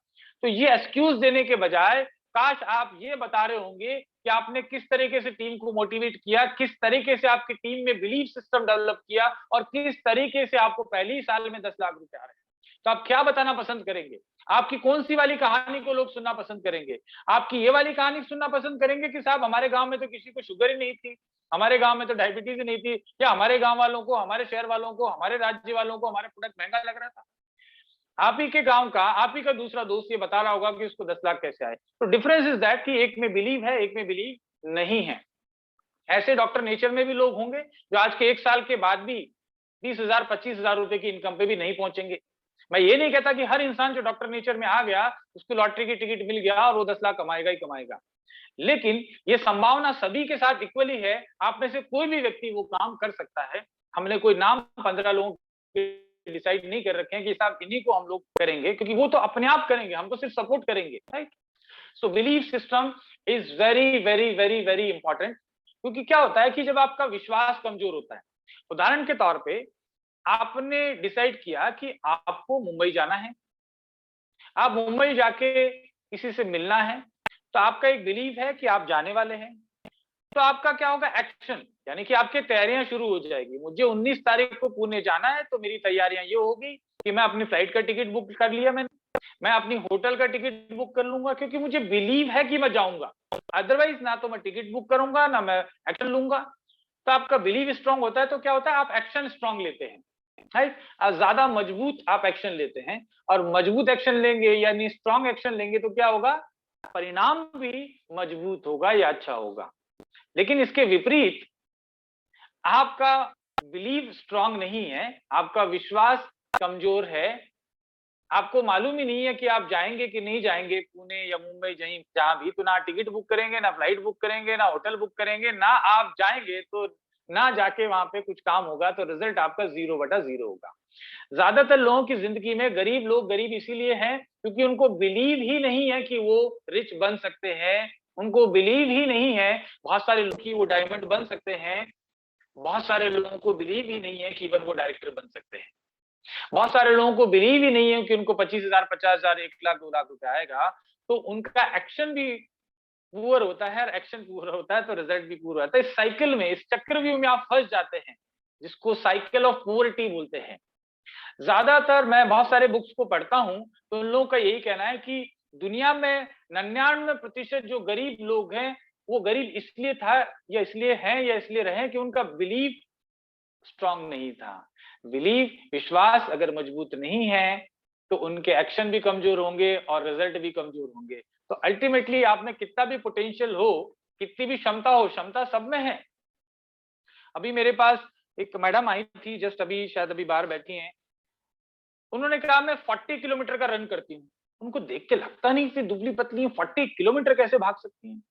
तो ये एक्सक्यूज देने के बजाय काश आप ये बता रहे होंगे कि आपने किस तरीके से टीम को मोटिवेट किया, किस तरीके से आपकी टीम में बिलीफ सिस्टम डेवलप किया और किस तरीके से आपको पहले ही साल में 10 लाख रुपए आ रहे हैं। तो आप क्या बताना पसंद करेंगे? आपकी कौन सी वाली कहानी को लोग सुनना पसंद करेंगे? आपकी ये वाली कहानी सुनना पसंद करेंगे कि साहब हमारे गांव में तो किसी को शुगर ही नहीं थी, हमारे गांव में तो डायबिटीज ही नहीं थी, या हमारे गांव वालों को, हमारे शहर वालों को, हमारे राज्य वालों को हमारे प्रोडक्ट महंगा लग रहा था। आप ही के गांव का, आप ही का दूसरा दोस्त ये बता रहा होगा कि उसको 10 लाख कैसे आए। तो डिफरेंस इज दैट कि एक में बिलीव है, एक में बिलीव नहीं है। ऐसे डॉक्टर नेचर में भी लोग होंगे जो आज के 1 साल के बाद भी 30,000 25,000 रुपए की इनकम पे भी नहीं पहुंचेंगे। मैं ये नहीं कहता कि हर इंसान जो डॉक्टर नेचर में आ गया उसको लॉटरी की टिकट मिल गया और वो 10 लाख कमाएगा ही कमाएगा, लेकिन ये संभावना सभी के साथ इक्वली है। आप में से कोई भी व्यक्ति वो काम कर सकता है। हमने कोई नाम 15 लोगों के डिसाइड नहीं कर रखे हैं कि साहब इन्हीं को हम लोग करेंगे, क्योंकि वो तो अपने आप करेंगे, हम तो सिर्फ सपोर्ट करेंगे, right. So belief system is very very very very important. क्योंकि क्या होता है कि जब आपका विश्वास कमजोर होता है, उदाहरण के तौर पे आपने डिसाइड किया कि आपको मुंबई जाना है, आप मुंबई जाके किसी से मिलना है, तो आपका एक बिलीव है कि आप जाने वाले हैं, तो आपका क्या होगा, एक्शन, यानी कि आपकी तैयारियां शुरू हो जाएगी। मुझे 19 तारीख को पुणे जाना है, तो मेरी तैयारियां ये होगी कि मैं अपनी फ्लाइट का टिकट बुक कर लिया मैंने, मैं अपनी होटल का टिकट बुक कर लूंगा, क्योंकि मुझे बिलीव है कि मैं जाऊंगा। अदरवाइज ना तो मैं टिकट बुक करूंगा ना मैं एक्शन लूंगा। तो आपका बिलीव स्ट्रांग होता है तो क्या होता है, आप एक्शन स्ट्रांग लेते हैं, राइट। ज्यादा मजबूत आप एक्शन लेते हैं, और मजबूत एक्शन लेंगे यानी स्ट्रांग एक्शन लेंगे तो क्या होगा, परिणाम भी मजबूत होगा या अच्छा होगा। लेकिन इसके विपरीत आपका बिलीव स्ट्रांग नहीं है, आपका विश्वास कमजोर है, आपको मालूम ही नहीं है कि आप जाएंगे कि नहीं जाएंगे पुणे या मुंबई, जहां भी, तो ना टिकट बुक करेंगे, ना फ्लाइट बुक करेंगे, ना होटल बुक करेंगे, ना आप जाएंगे, तो ना जाके वहां पे कुछ काम होगा, तो रिजल्ट आपका 0/0 होगा। ज्यादातर लोगों की जिंदगी में गरीब लोग गरीब इसीलिए हैं क्योंकि उनको बिलीव ही नहीं है कि वो रिच बन सकते हैं, उनको बिलीव ही नहीं है। बहुत सारे लोग की वो डायमंड बन सकते हैं, बहुत सारे लोगों को बिलीव ही नहीं है कि इवन वो डायरेक्टर बन सकते हैं, बहुत सारे लोगों को बिलीव ही नहीं है कि उनको 25,000, 50,000, 1 लाख, 2 लाख रुपए आएगा। तो उनका एक्शन भी पुअर होता है, और एक्शन पुअर होता है तो रिजल्ट भी पुअर होता है। इस साइकिल में, इस चक्रव्यूह में आप फंस जाते हैं, जिसको साइकिल ऑफ पुअरिटी बोलते हैं। ज्यादातर मैं बहुत सारे बुक्स को पढ़ता हूं, तो उन लोगों का यही कहना है कि दुनिया में 99% जो गरीब लोग हैं वो गरीब इसलिए था या इसलिए हैं या इसलिए रहे कि उनका बिलीव स्ट्रांग नहीं था। बिलीव, विश्वास अगर मजबूत नहीं है तो उनके एक्शन भी कमजोर होंगे और रिजल्ट भी कमजोर होंगे। तो अल्टीमेटली आप में कितना भी पोटेंशियल हो, कितनी भी क्षमता हो, क्षमता सब में है। अभी मेरे पास एक मैडम आई थी, जस्ट अभी शायद अभी बाहर बैठी हैं, उन्होंने कहा मैं 40 किलोमीटर का रन करती हूँ। उनको देख के लगता नहीं कि दुबली पतली 40 किलोमीटर कैसे भाग सकती हैं।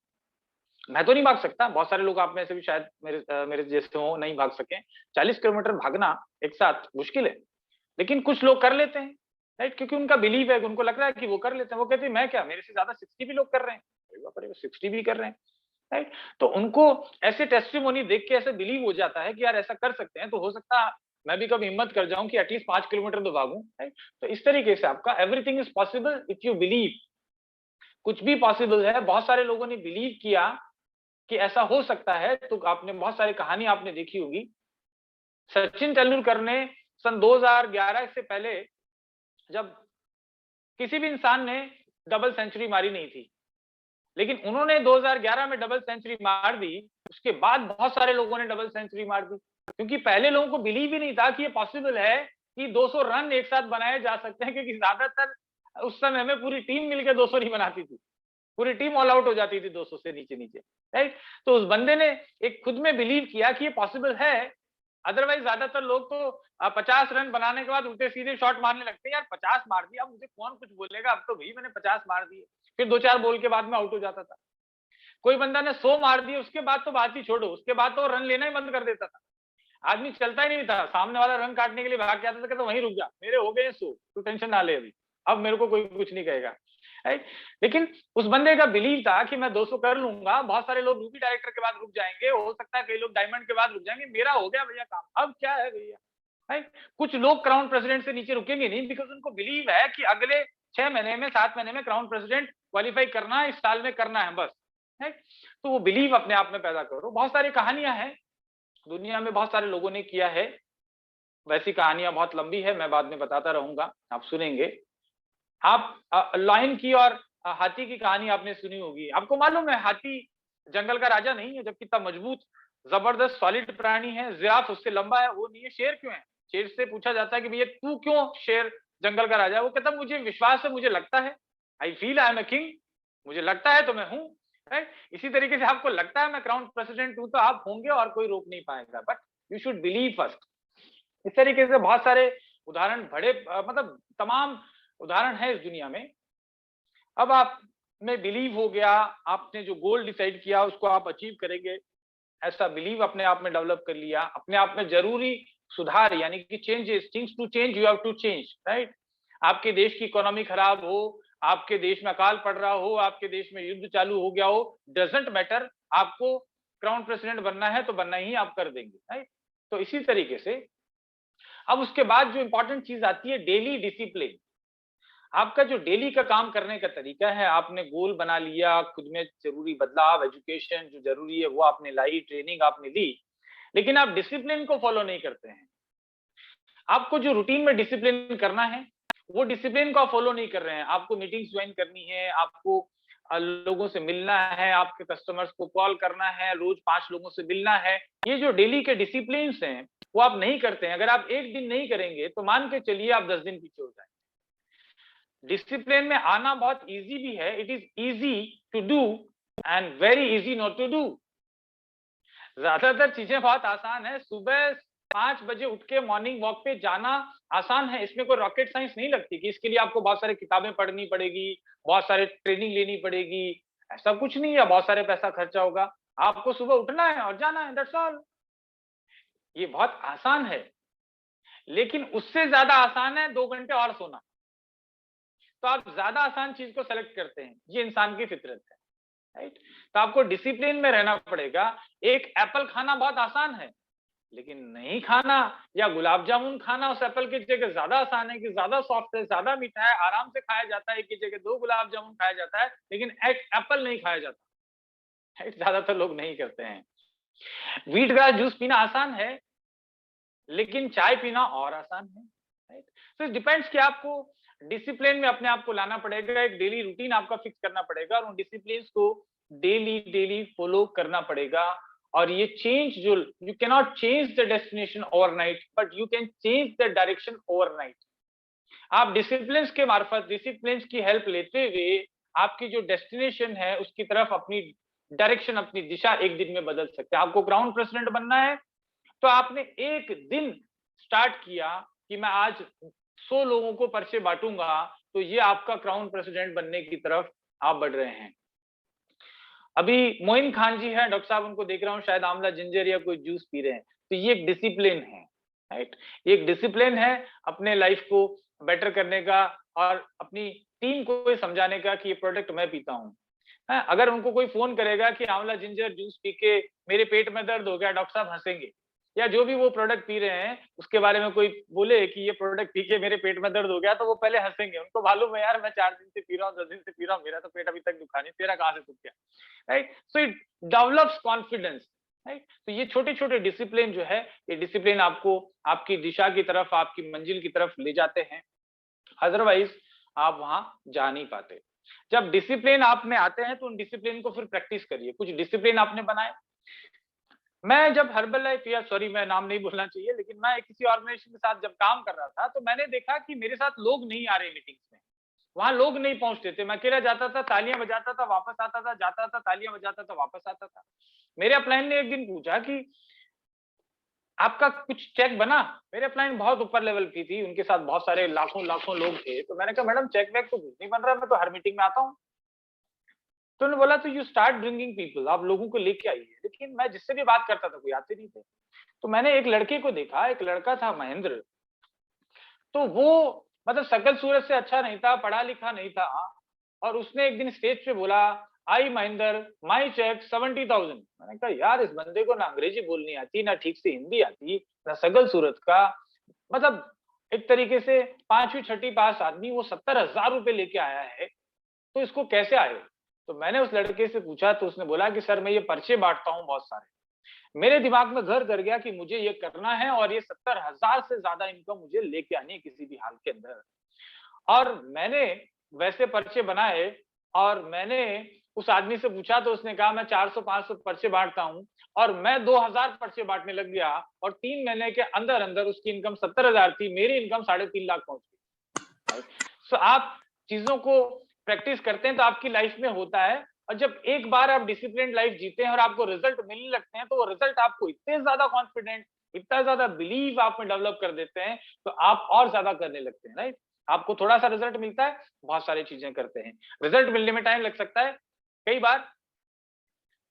मैं तो नहीं भाग सकता, बहुत सारे लोग आप में से भी शायद मेरे जैसे हो, नहीं भाग सके। 40 किलोमीटर भागना एक साथ मुश्किल है, लेकिन कुछ लोग कर लेते हैं, राइट, क्योंकि उनका बिलीव है, उनको लग रहा है कि वो कर लेते हैं। वो कहते हैं मैं क्या, मेरे से ज्यादा 60 भी लोग कर रहे हैं, अरे बाप रे, 60 भी कर रहे हैं, राइट। तो उनको ऐसे टेस्टिमोनी देख के ऐसे बिलीव हो जाता है कि यार ऐसा कर सकते हैं, तो हो सकता है मैं भी कभी हिम्मत कर जाऊं कि एटलीस्ट 5 किलोमीटर तो भागूं, राइट। तो इस तरीके से आपका everything is possible if you believe. कुछ भी पॉसिबल है। बहुत सारे लोगों ने बिलीव किया कि ऐसा हो सकता है, तो आपने बहुत सारी कहानी आपने देखी होगी। सचिन तेंदुलकर ने सन 2011 से पहले, जब किसी भी इंसान ने डबल सेंचुरी मारी नहीं थी, लेकिन उन्होंने 2011 में डबल सेंचुरी मार दी, उसके बाद बहुत सारे लोगों ने डबल सेंचुरी मार दी, क्योंकि पहले लोगों को बिलीव ही नहीं था कि ये पॉसिबल है कि 200 रन एक साथ बनाए जा सकते हैं, क्योंकि ज्यादातर उस समय में पूरी टीम मिलकर 200 नहीं बनाती थी, पूरी टीम ऑल आउट हो जाती थी 200 से नीचे नीचे, राइट। तो उस बंदे ने एक खुद में बिलीव किया कि ये पॉसिबल है। अदरवाइज ज्यादातर लोग तो 50 रन बनाने के बाद उल्टे सीधे शॉट मारने लगते हैं, यार 50 मार दिया, अब मुझे कौन कुछ बोलेगा, अब तो भाई मैंने 50 मार दिए, फिर 2-4 बॉल के बाद में आउट हो जाता था। कोई बंदा ने 100 मार दिए, उसके बाद तो बात ही छोड़ो, उसके बाद तो रन लेना ही बंद कर देता था, आदमी चलता ही नहीं था, सामने वाला रन काटने के लिए भाग जाता था, कहता वहीं रुक जा, मेरे हो गए 100, तू टेंशन ना ले, अभी अब मेरे को कोई कुछ नहीं कहेगा, राइट। लेकिन उस बंदे का बिलीव था कि मैं 200 कर लूंगा। बहुत सारे लोग रूबी डायरेक्टर के बाद रुक जाएंगे, हो सकता है कई लोग डायमंड के बाद रुक जाएंगे, मेरा हो गया भैया काम, अब क्या है भैया, राइट। कुछ लोग क्राउन प्रेसिडेंट से नीचे रुकेंगे नहीं, बिकॉज उनको बिलीव है कि अगले 6 महीने में, 7 महीने में क्राउन प्रेसिडेंट क्वालिफाई करना है, इस साल में करना है बस, राइट। तो वो बिलीव अपने आप में पैदा करो। बहुत सारी कहानियां हैं दुनिया में, बहुत सारे लोगों ने किया है, वैसी कहानियां बहुत लंबी है, मैं बाद में बताता रहूंगा, आप सुनेंगे। आप लायन की और हाथी की कहानी आपने सुनी होगी। आपको मालूम है हाथी जंगल का राजा नहीं है, जबकि इतना मजबूत जबरदस्त सॉलिड प्राणी है, जिराफ उससे लंबा है, वो नहीं है। शेर क्यों है? शेर से पूछा जाता है कि भैया तू क्यों शेर जंगल का राजा है? वो कहता मुझे विश्वास है, मुझे लगता है, I feel I am a king, मुझे लगता है तो मैं हूं, राइट। इसी तरीके से आपको लगता है मैं क्राउन प्रेसिडेंट हूं, तो आप होंगे और कोई रोक नहीं पाएगा, but you should believe first. इस तरीके से बहुत सारे उदाहरण बड़े मतलब तमाम उदाहरण है इस दुनिया में। अब आप में बिलीव हो गया, आपने जो गोल डिसाइड किया उसको आप अचीव करेंगे, ऐसा बिलीव अपने आप में डेवलप कर लिया, अपने आप में जरूरी सुधार यानी कि changes, things to change you have to change, right. आपके देश की इकोनॉमी खराब हो, आपके देश में अकाल पड़ रहा हो, आपके देश में युद्ध चालू हो गया हो, डजंट मैटर, आपको क्राउन प्रेसिडेंट बनना है तो बनना ही आप कर देंगे, राइट। तो इसी तरीके से अब उसके बाद जो इंपॉर्टेंट चीज आती है डेली डिसिप्लिन। आपका जो डेली का काम करने का तरीका है, आपने गोल बना लिया, खुद में जरूरी बदलाव, एजुकेशन जो जरूरी है वो आपने लाई, ट्रेनिंग आपने ली, लेकिन आप डिसिप्लिन को फॉलो नहीं करते हैं। आपको जो रूटीन में डिसिप्लिन करना है वो डिसिप्लिन को आप फॉलो नहीं कर रहे हैं। आपको मीटिंग्स ज्वाइन करनी है, आपको लोगों से मिलना है, आपके कस्टमर्स को कॉल करना है, रोज 5 लोगों से मिलना है। ये जो डेली के डिसिप्लिन हैं वो आप नहीं करते हैं। अगर आप एक दिन नहीं करेंगे तो मान के चलिए आप 10 दिन पीछे हो जाएंगे। डिसिप्लिन में आना बहुत इजी भी है, it is easy to do and very easy not to do. ज्यादातर चीजें बहुत आसान है, सुबह 5 बजे उठ के मॉर्निंग वॉक पे जाना आसान है, इसमें कोई रॉकेट साइंस नहीं लगती कि इसके लिए आपको बहुत सारी किताबें पढ़नी पड़ेगी, बहुत सारे ट्रेनिंग लेनी पड़ेगी, ऐसा कुछ नहीं है, बहुत सारे पैसा खर्चा होगा। आपको सुबह उठना है और जाना है, दैट्स ऑल। ये बहुत आसान है, लेकिन उससे ज्यादा आसान है 2 घंटे और सोना। तो आप ज्यादा आसान चीज को सेलेक्ट करते हैं, ये इंसान की फितरत है, राइट। तो आपको डिसिप्लिन में रहना पड़ेगा। एक एप्पल खाना बहुत आसान है, लेकिन नहीं खाना या गुलाब जामुन खाना उस एप्पल की जगह ज्यादा आसान है कि ज्यादा सॉफ्ट है, ज्यादा मीठा है, आराम से खाया जाता है, एक की जगह 2 गुलाब जामुन खाया जाता है, लेकिन एक एप्पल नहीं खाया जाता, राइट। ज्यादातर लोग नहीं करते हैं। व्हीट ग्रास जूस पीना आसान है, लेकिन चाय पीना और आसान है, राइट। तो डिपेंड्स कि आपको डिसिप्लिन में अपने आप को लाना पड़ेगा, एक डेली रूटीन आपका फिक्स करना पड़ेगा और उन डिसिप्लिन को डेली डेली फॉलो करना पड़ेगा। और ये चेंज जो you can not change the destination overnight, but you can change the direction overnight. आप डिसिप्लिन के मार्फत, डिसिप्लिन की हेल्प लेते हुए आपकी जो डेस्टिनेशन है उसकी तरफ अपनी डायरेक्शन, अपनी दिशा एक दिन में बदल सकते हैं। आपको क्राउन प्रेसिडेंट बनना है तो आपने एक दिन स्टार्ट किया कि मैं आज 100 लोगों को पर्चे बांटूंगा, तो ये आपका क्राउन प्रेसिडेंट बनने की तरफ आप बढ़ रहे हैं। अभी मोइन खान जी हैं, डॉक्टर साहब, उनको देख रहा हूँ, शायद आंवला जिंजर या कोई जूस पी रहे हैं, तो ये एक डिसिप्लिन है, राइट। ये एक डिसिप्लिन है अपने लाइफ को बेटर करने का और अपनी टीम को समझाने का कि ये प्रोडक्ट मैं पीता हूँ। अगर उनको कोई फोन करेगा कि आंवला जिंजर जूस पी के मेरे पेट में दर्द हो गया, डॉक्टर साहब हंसेंगे। या जो भी वो प्रोडक्ट पी रहे हैं उसके बारे में कोई बोले कि ये प्रोडक्ट पी के मेरे पेट में दर्द हो गया, तो वो पहले हंसेंगे। उनको मालूम है यार मैं 4 दिन से पी रहा हूँ, 10 दिन से पी रहा हूँ, मेरा तो पेट अभी तक दुखा नहीं, तेरा कहाँ से दुख गया, right. So it develops confidence, right. तो ये छोटे छोटे डिसिप्लिन जो है, ये डिसिप्लिन आपको आपकी दिशा की तरफ, आपकी मंजिल की तरफ ले जाते हैं, अदरवाइज आप वहां जा नहीं पाते। जब डिसिप्लिन आप में आते हैं तो उन डिसिप्लिन को फिर प्रैक्टिस करिए। कुछ डिसिप्लिन आपने बनाए। मैं जब हर्बल लाइफ, या सॉरी मैं नाम नहीं बोलना चाहिए, लेकिन मैं किसी ऑर्गेनाइजेशन के साथ जब काम कर रहा था तो मैंने देखा कि मेरे साथ लोग नहीं आ रहे मीटिंग्स में, वहां लोग नहीं पहुंचते थे। मैं अकेला जाता था, तालियां बजाता था, वापस आता था, जाता था, तालियां बजाता था, वापस आता था। मेरे अपलाइन ने एक दिन पूछा कि आपका कुछ चेक बना। मेरे अपलाइन बहुत ऊपर लेवल की थी, उनके साथ बहुत सारे लाखों लाखों लोग थे। तो मैंने कहा मैडम चेक वेक तो कुछ नहीं बन रहा, मैं तो हर मीटिंग में आता हूँ। तो उन्होंने बोला तो यू स्टार्ट ब्रिंगिंग पीपल, आप लोगों को लेके आइए। लेकिन मैं जिससे भी बात करता था कोई आते नहीं थे। तो मैंने एक लड़के को देखा, एक लड़का था महेंद्र। तो वो मतलब शकल सूरत से अच्छा नहीं था, पढ़ा लिखा नहीं था, और उसने एक दिन स्टेज पे बोला, आई महेंद्र माई चेक 70,000। मैंने कहा यार इस बंदे को ना अंग्रेजी बोलनी आती, ना ठीक से हिंदी आती, ना शकल सूरत का, मतलब एक तरीके से 5वीं 6ठी पास आदमी, वो 70,000 रुपए लेके आया है, तो इसको कैसे आए। तो मैंने उस लड़के से पूछा तो उसने बोला कि सर मैं ये पर्चे बांटता हूँ बहुत सारे। मेरे दिमाग में घर कर गया कि मुझे ये करना है और ये 70,000 से ज्यादा इनकम मुझे लेके आनी है किसी भी हाल के अंदर। और मैंने वैसे पर्चे बनाए और मैंने उस आदमी से पूछा तो उसने कहा मैं 400-500 पर्चे बांटता हूँ, और मैं 2,000 पर्चे बांटने लग गया और 3 महीने के अंदर अंदर उसकी इनकम 70,000 थी, मेरी इनकम 3.5 लाख पहुंच गई। सो आप चीजों को प्रैक्टिस करते हैं तो आपकी लाइफ में होता है, और जब एक बार आप डिसिप्लिन लाइफ जीते हैं और आपको रिजल्ट मिलने लगते हैं तो वो रिजल्ट आपको इतने ज्यादा कॉन्फिडेंट, इतना ज्यादा बिलीव आप में डेवलप कर देते हैं तो आप और ज्यादा करने लगते हैं, राइट। आपको थोड़ा सा रिजल्ट मिलता है, बहुत सारी चीजें करते हैं, रिजल्ट मिलने में टाइम लग सकता है कई बार,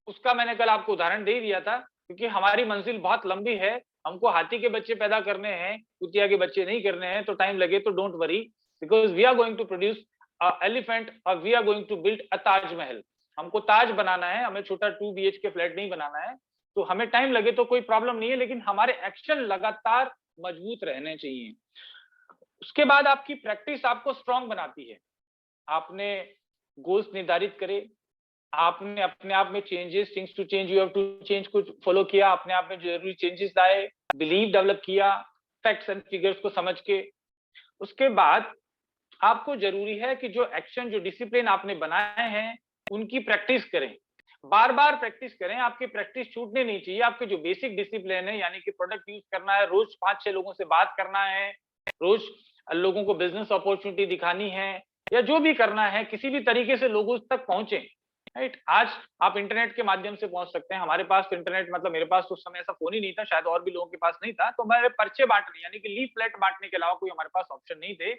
उसका मैंने कल आपको उदाहरण दे दिया था, क्योंकि हमारी मंजिल बहुत लंबी है, हमको हाथी के बच्चे पैदा करने हैं, कुतिया के बच्चे नहीं करने हैं, तो टाइम लगे तो don't worry, because we are going to produce elephant और we are going to build a Taj Mahal. हमको ताज बनाना है, हमें छोटा 2 BHK फ्लैट नहीं बनाना है, तो हमें टाइम लगे तो कोई प्रॉब्लम नहीं है, लेकिन हमारे एक्शन लगातार मजबूत रहने चाहिए। उसके बाद आपकी प्रैक्टिस आपको स्ट्रांग बनाती है। आपने गोल्स निर्धारित करे, आपने अपने आप में changes, things to change, you have to change, कुछ फॉलो किया, अपने आप में जरूरी चेंजेस लाए, बिलीव डेवलप किया, फैक्ट्स एंड फिगर्स को समझ के। उसके बाद आपको जरूरी है कि जो एक्शन, जो डिसिप्लिन आपने बनाए हैं, उनकी प्रैक्टिस करें, बार बार प्रैक्टिस करें। आपकी प्रैक्टिस छूटने नहीं चाहिए। आपके जो बेसिक डिसिप्लिन है, यानी कि प्रोडक्ट यूज करना है, रोज 5-6 लोगों से बात करना है, रोज लोगों को बिजनेस अपॉर्चुनिटी दिखानी है, या जो भी करना है, किसी भी तरीके से लोगों तक पहुंचे, राइट। आज आप इंटरनेट के माध्यम से पहुंच सकते हैं। हमारे पास तो इंटरनेट, मतलब मेरे पास तो उस समय ऐसा फोन ही नहीं था, शायद और भी लोगों के पास नहीं था, तो हमारे पर्चे बांटने, यानी कि लीफलेट बांटने के अलावा कोई हमारे पास ऑप्शन नहीं थे।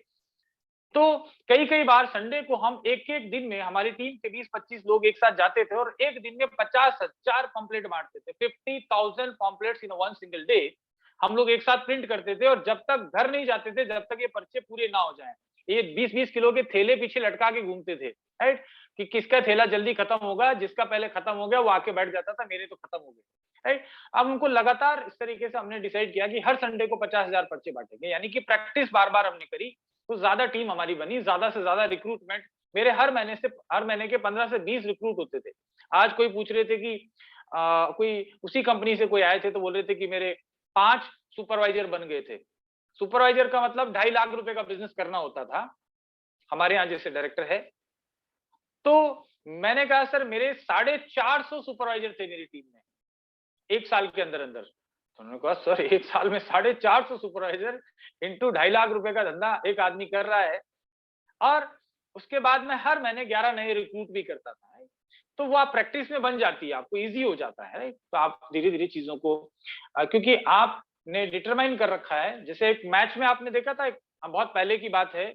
तो कई कई बार संडे को हम एक एक दिन में, हमारी टीम के 20-25 लोग एक साथ जाते थे और एक दिन में 50,000 पॉम्पलेट बांटते थे। 50,000 pamphlets in one single day हम लोग एक साथ प्रिंट करते थे, और जब तक घर नहीं जाते थे, जब तक ये पर्चे पूरे ना हो जाएं। ये 20-20 किलो के थैले पीछे लटका के घूमते थे, राइट, कि किसका थैला जल्दी खत्म होगा, जिसका पहले खत्म हो गया वो आके बैठ जाता था, मेरे तो खत्म हो गए, राइट। अब उनको लगातार इस तरीके से हमने डिसाइड किया कि हर संडे को 50,000 पर्चे बांटेंगे, यानी कि प्रैक्टिस बार बार हमने करी, तो ज्यादा टीम हमारी बनी, ज्यादा से ज्यादा रिक्रूटमेंट। मेरे हर महीने के 15 से 20 रिक्रूट होते थे। आज कोई पूछ रहे थे कि कोई उसी कंपनी से कोई आए थे, तो बोल रहे थे कि मेरे 5 सुपरवाइजर बन गए थे। सुपरवाइजर का मतलब 2.5 लाख रुपए का बिजनेस करना होता था, हमारे यहाँ जैसे डायरेक्टर है। तो मैंने कहा सर मेरे 450 सुपरवाइजर थे मेरी टीम में, एक साल के अंदर अंदर। तो उन्होंने कहा सर एक साल में 450 सुपरवाइजर इंटू 2.5 लाख रुपए का धंधा एक आदमी कर रहा है, और उसके बाद में हर महीने 11 नए रिक्रूट भी करता था। तो वो आप प्रैक्टिस में बन जाती है, आपको इजी हो जाता है, राइट। तो आप धीरे धीरे चीजों को, क्योंकि आपने डिटरमाइन कर रखा है। जैसे एक मैच में आपने देखा था, बहुत पहले की बात है,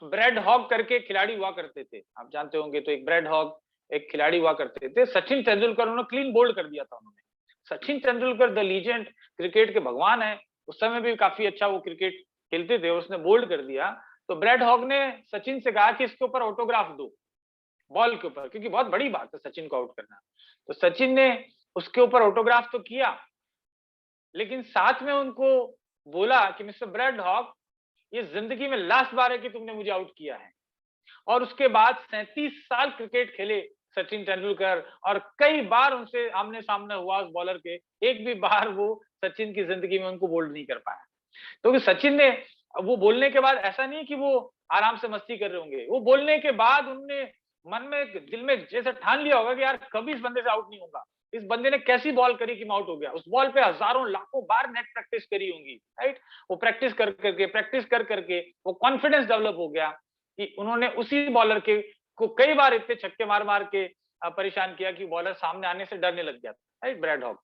ब्रेड हॉग करके खिलाड़ी हुआ करते थे, आप जानते होंगे। तो एक ब्रेड हॉग एक खिलाड़ी हुआ करते थे, सचिन तेंदुलकर, उन्होंने क्लीन बोल्ड कर दिया था उन्होंने। Sachin Tendulkar the legend, cricket के भगवान है, उस समय भी काफी अच्छा वो क्रिकेट खेलते थे, उसने बोल्ड कर दिया। तो ब्रेड हॉग ने सचिन से कहा कि इसके ऊपर ऑटोग्राफ दो, बॉल के ऊपर, क्योंकि बहुत बड़ी बात है सचिन को आउट करना। तो सचिन ने उसके ऊपर ऑटोग्राफ तो किया, लेकिन साथ में उनको बोला कि मिस्टर ब्रेड हॉग, ये जिंदगी में लास्ट बार है कि तुमने मुझे आउट किया है। और उसके बाद 37 साल क्रिकेट खेले सचिन तेंदुलकर, और कई बार उनसे आमने सामने हुआ उस बॉलर के, एक भी बार वो सचिन की जिंदगी में उनको बोल्ड नहीं कर पाया। तो सचिन ने, वो बोलने के बाद ऐसा नहीं कि वो आराम से मस्ती कर रहे होंगे, वो बोलने के बाद उनने मन में, दिल में जैसे ठान लिया होगा कि यार कभी इस बंदे से आउट नहीं होगा। इस बंदे ने कैसी बॉल करी कि मैं आउट हो गया। उस बॉल पे हजारों लाखों बार नेट प्रैक्टिस करी होंगी, राइट। वो प्रैक्टिस कर करके वो कॉन्फिडेंस डेवलप हो गया कि उन्होंने उसी बॉलर के को कई बार इतने छक्के मार मार के परेशान किया कि बॉलर सामने आने से डरने लग गया था, राइट, ब्रैड हॉग।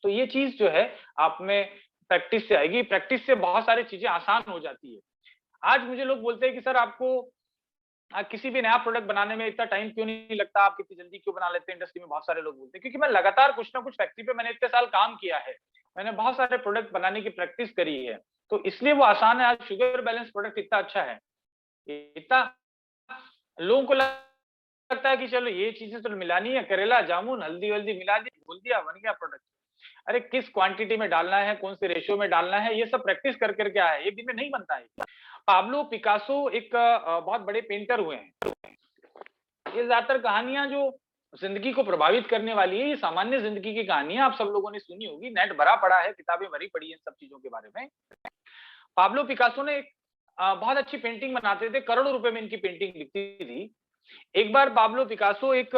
तो ये चीज जो है आप में प्रैक्टिस से आएगी, प्रैक्टिस से बहुत सारी चीजें आसान हो जाती है। आज मुझे लोग बोलते हैं कि सर आपको किसी भी नया प्रोडक्ट बनाने में इतना टाइम क्यों नहीं लगता, आप कितनी जल्दी क्यों बना लेते हैं। इंडस्ट्री में बहुत सारे लोग बोलते हैं, क्योंकि मैं लगातार कुछ ना कुछ फैक्ट्री पे मैंने इतने साल काम किया है, मैंने बहुत सारे प्रोडक्ट बनाने की प्रैक्टिस करी है, तो इसलिए वो आसान है। आज शुगर बैलेंस प्रोडक्ट इतना अच्छा है, इतना लोगों को लगता है कि चलो ये चीजें तो मिलानी है, करेला जामुन हल्दी वल्दी मिला दी, बोल दिया, बन गया प्रोडक्ट। अरे किस क्वांटिटी में डालना है, कौन से रेशियो में डालना है, ये सब प्रैक्टिस कर कर क्या है, ये दिन में नहीं बनता है। पाब्लो पिकासो एक बहुत बड़े पेंटर हुए हैं। ये ज्यादातर कहानियां जो जिंदगी को प्रभावित करने वाली है, ये सामान्य जिंदगी की कहानियां आप सब लोगों ने सुनी होगी, नेट भरा पड़ा है, किताबें भरी पड़ी है सब चीजों के बारे में। पाब्लो पिकासो ने एक बहुत अच्छी पेंटिंग बनाते थे, करोड़ों रुपए में इनकी पेंटिंग बिकती थी। एक बार पाब्लो पिकासो एक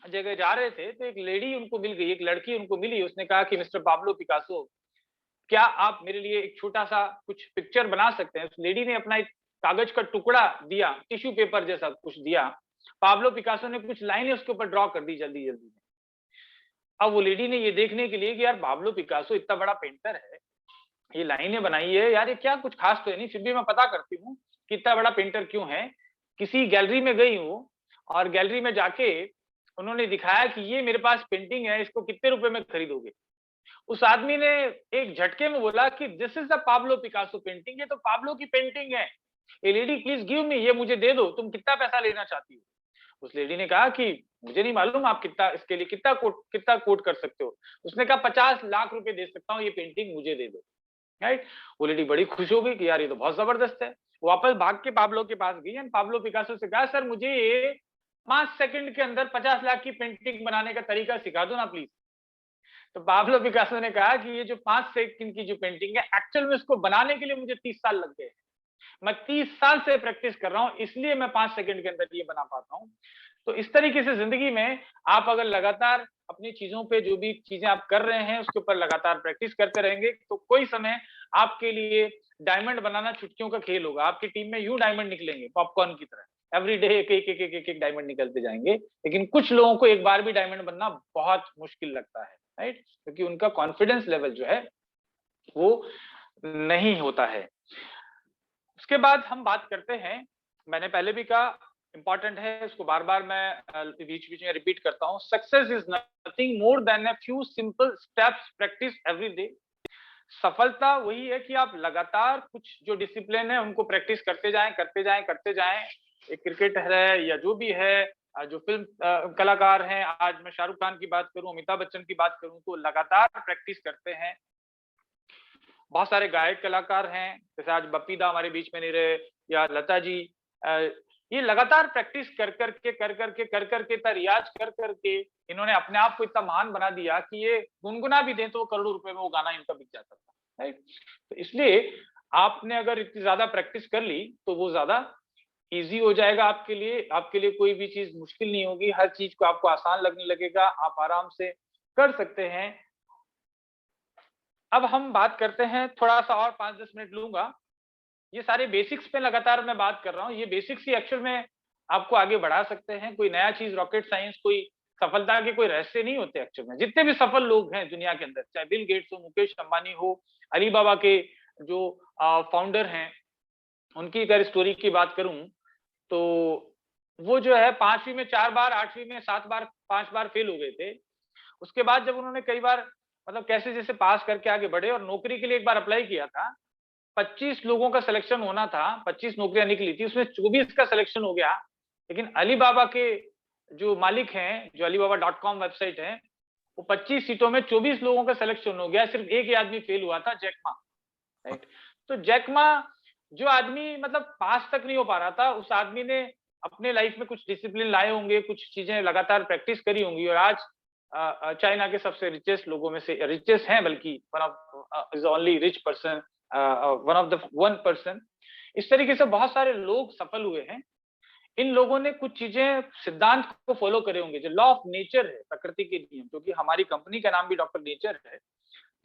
जगह जा रहे थे, तो एक लेडी उनको मिल गई, एक लड़की उनको मिली, उसने कहा कि मिस्टर पाब्लो पिकासो, क्या आप मेरे लिए एक छोटा सा कुछ पिक्चर बना सकते हैं। उस लेडी ने अपना एक कागज का टुकड़ा दिया, टिश्यू पेपर जैसा कुछ दिया, पाब्लो पिकासो ने कुछ लाइनें उसके ऊपर ड्रॉ कर दी जल्दी जल्दी में। अब वो लेडी ने ये देखने के लिए कि यार पाब्लो पिकासो इतना बड़ा पेंटर है, ये लाइनें बनाई है यार, ये क्या कुछ खास तो है नहीं, फिर भी मैं पता करती हूँ कि इतना बड़ा पेंटर क्यों है। किसी गैलरी में गई हूँ और गैलरी में जाके उन्होंने दिखाया कि ये मेरे पास पेंटिंग है, इसको कितने रुपए में खरीदोगे। उस आदमी ने एक झटके में बोला कि this is the Pablo Picasso painting, ये तो पाब्लो की पेंटिंग है। ए लेडी प्लीज गिव मी, ये मुझे दे दो, तुम कितना पैसा लेना चाहती हो। उस लेडी ने कहा कि मुझे नहीं मालूम आप कितना इसके लिए कितना कोट कर सकते हो। उसने कहा 50 लाख रुपए दे सकता हूँ, ये पेंटिंग मुझे दे दो। राइट। वो लेडी बड़ी खुश हो गई कि यार ये तो बहुत जबरदस्त है। वापस भाग के पाब्लो के पास गई, पाब्लो पिकासो से कहा सर मुझे ये 5 सेकंड के अंदर 50 लाख की पेंटिंग बनाने का तरीका सिखा दो ना प्लीज। तो पाब्लो पिकासो ने कहा कि ये जो 5 सेकंड की जो पेंटिंग है, एक्चुअल में इसको बनाने के लिए मुझे 30 साल लग गए। मैं 30 साल से प्रैक्टिस कर रहा हूं, इसलिए मैं 5 सेकंड के अंदर ये बना पाता हूं। तो इस तरीके से जिंदगी में आप अगर लगातार अपनी चीजों पे, जो भी चीजें आप कर रहे हैं उसके ऊपर लगातार प्रैक्टिस करते रहेंगे, तो कोई समय आपके लिए डायमंड बनाना चुटकियों का खेल होगा। आपकी टीम में यूं डायमंड निकलेंगे पॉपकॉर्न की तरह, एवरी डे एक एक एक एक एक डायमंड निकलते जाएंगे। लेकिन कुछ लोगों को एक बार भी डायमंड बनना बहुत मुश्किल लगता है, राइट, क्योंकि उनका कॉन्फिडेंस लेवल जो है वो नहीं होता है। उसके बाद हम बात करते हैं, मैंने पहले भी कहा इंपॉर्टेंट है, इसको बार बार मैं बीच बीच में रिपीट करता हूं, success is nothing more than a few simple steps practice every day. सफलता वही है कि आप लगातार कुछ जो डिसिप्लिन है उनको प्रैक्टिस करते जाएं करते जाएं करते जाएं। एक क्रिकेटर है या जो भी है, जो फिल्म कलाकार हैं, आज मैं शाहरुख खान की बात करूं, अमिताभ बच्चन की बात करूं, तो लगातार प्रैक्टिस करते हैं। बहुत सारे गायक कलाकार हैं, जैसे आज बप्पी दा हमारे बीच में नहीं रहे, या लता जी, ये लगातार प्रैक्टिस कर करके रियाज कर करके इन्होंने अपने आप को इतना महान बना दिया कि ये गुनगुना भी दें तो करोड़ों रुपए में वो गाना इनका बिक जाता था, राइट। तो इसलिए आपने अगर इतनी ज्यादा प्रैक्टिस कर ली तो वो ज्यादा इजी हो जाएगा आपके लिए। आपके लिए कोई भी चीज मुश्किल नहीं होगी, हर चीज को आपको आसान लगने लगेगा, आप आराम से कर सकते हैं। अब हम बात करते हैं, थोड़ा सा और 5-10 मिनट लूंगा। ये सारे बेसिक्स पे लगातार मैं बात कर रहा हूँ, ये बेसिक्स ही एक्चुअल में आपको आगे बढ़ा सकते हैं। कोई नया चीज, रॉकेट साइंस, कोई सफलता के कोई रहस्य नहीं होते एक्चुअल में। जितने भी सफल लोग हैं दुनिया के अंदर, चाहे बिल गेट्स हो, मुकेश अंबानी हो, अलीबाबा के जो फाउंडर हैं, उनकी अगर स्टोरी की बात करूं तो वो जो है 5वीं में 4 बार, 8वीं में 7 बार, 5 बार फेल हो गए थे। उसके बाद जब उन्होंने कई बार मतलब कैसे जैसे पास करके आगे बढ़े और नौकरी के लिए एक बार अप्लाई किया था, 25 लोगों का सिलेक्शन होना था, 25 नौकरियां निकली थी, उसमें 24 का सिलेक्शन हो गया। लेकिन अलीबाबा के जो मालिक हैं, जो alibaba.com वेबसाइट है, वो 25 सीटों में 24 लोगों का सिलेक्शन हो गया, सिर्फ एक ही आदमी फेल हुआ था, जैक मा, राइट। तो जैक मा, जो आदमी मतलब पास तक नहीं हो पा रहा था, उस आदमी ने अपने लाइफ में कुछ डिसिप्लिन लाए होंगे, कुछ चीजें लगातार प्रैक्टिस करी होंगी, और आज चाइना के सबसे रिचेस्ट लोगों में से, रिचेस्ट हैं बल्कि, one of is only rich person, one of the 1%। इस तरीके से बहुत सारे लोग सफल हुए हैं। इन लोगों ने कुछ चीजें, सिद्धांत को फॉलो करे होंगे, जो लॉ ऑफ नेचर है, प्रकृति के नियम, क्योंकि हमारी कंपनी का नाम भी डॉक्टर नेचर है।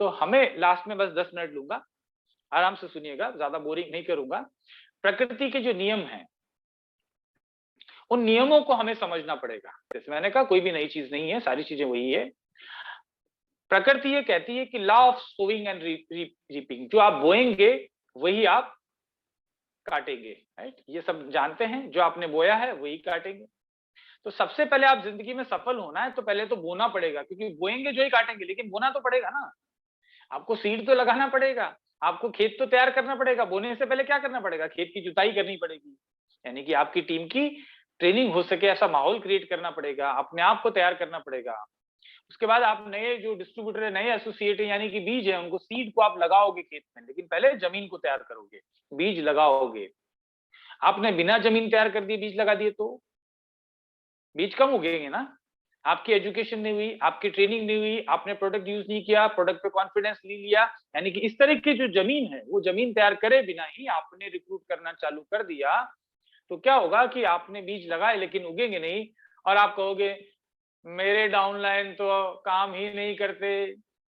तो हमें लास्ट में बस 10 मिनट लूंगा, आराम से सुनिएगा, ज्यादा बोरिंग नहीं करूंगा। प्रकृति के जो नियम हैं, उन नियमों को हमें समझना पड़ेगा। जैसे मैंने कहा, कोई भी नई चीज नहीं है, सारी चीजें वही है। प्रकृति ये कहती है कि law of sowing and reaping, जो आप बोएंगे वही आप काटेंगे, राइट। ये सब जानते हैं, जो आपने बोया है वही काटेंगे। तो सबसे पहले आप जिंदगी में सफल होना है तो पहले तो बोना पड़ेगा, क्योंकि बोएंगे जो ही काटेंगे, लेकिन बोना तो पड़ेगा ना। आपको सीड तो लगाना पड़ेगा, आपको खेत तो तैयार करना पड़ेगा। बोने से पहले क्या करना पड़ेगा? खेत की जुताई करनी पड़ेगी, यानी कि आपकी टीम की ट्रेनिंग हो सके ऐसा माहौल क्रिएट करना पड़ेगा, अपने आप को तैयार करना पड़ेगा। उसके बाद आप नए जो डिस्ट्रीब्यूटर है, नए एसोसिएट है, यानी कि बीज है, उनको, सीड को आप लगाओगे खेत में, लेकिन पहले जमीन को तैयार करोगे, बीज लगाओगे। आपने बिना जमीन तैयार कर दिए बीज लगा दिए तो बीज कम उगेंगे ना। आपकी एजुकेशन नहीं हुई, आपकी ट्रेनिंग नहीं हुई, आपने प्रोडक्ट यूज नहीं किया, प्रोडक्ट पे कॉन्फिडेंस नहीं लिया, यानी कि इस तरह की जो जमीन है, वो जमीन तैयार करे बिना ही आपने रिक्रूट करना चालू कर दिया, तो क्या होगा कि आपने बीज लगाए लेकिन उगेंगे नहीं। और आप कहोगे मेरे डाउनलाइन तो काम ही नहीं करते,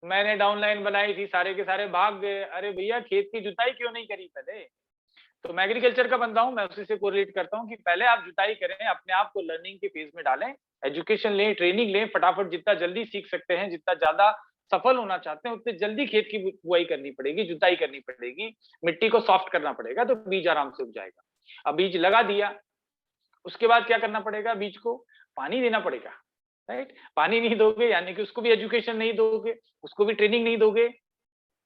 मैंने डाउनलाइन बनाई थी, सारे के सारे भाग गए। अरे भैया, खेत की जुताई क्यों नहीं करी पहले? तो मैं एग्रीकल्चर का बंदा हूं, मैं उसी से कोरिलेट करता हूं कि पहले आप जुताई करें, अपने आप को लर्निंग के फेज में डालें, एजुकेशन लें, ट्रेनिंग लें, फटाफट जितना जल्दी सीख सकते हैं, जितना ज्यादा सफल होना चाहते हैं, उतने जल्दी खेत की बुआई करनी पड़ेगी, जुताई करनी पड़ेगी, मिट्टी को सॉफ्ट करना पड़ेगा, तो बीज आराम से उग जाएगा। अब बीज लगा दिया, उसके बाद क्या करना पड़ेगा, बीज को पानी देना पड़ेगा, राइट। पानी नहीं दोगे यानी कि उसको भी एजुकेशन नहीं दोगे, उसको भी ट्रेनिंग नहीं दोगे,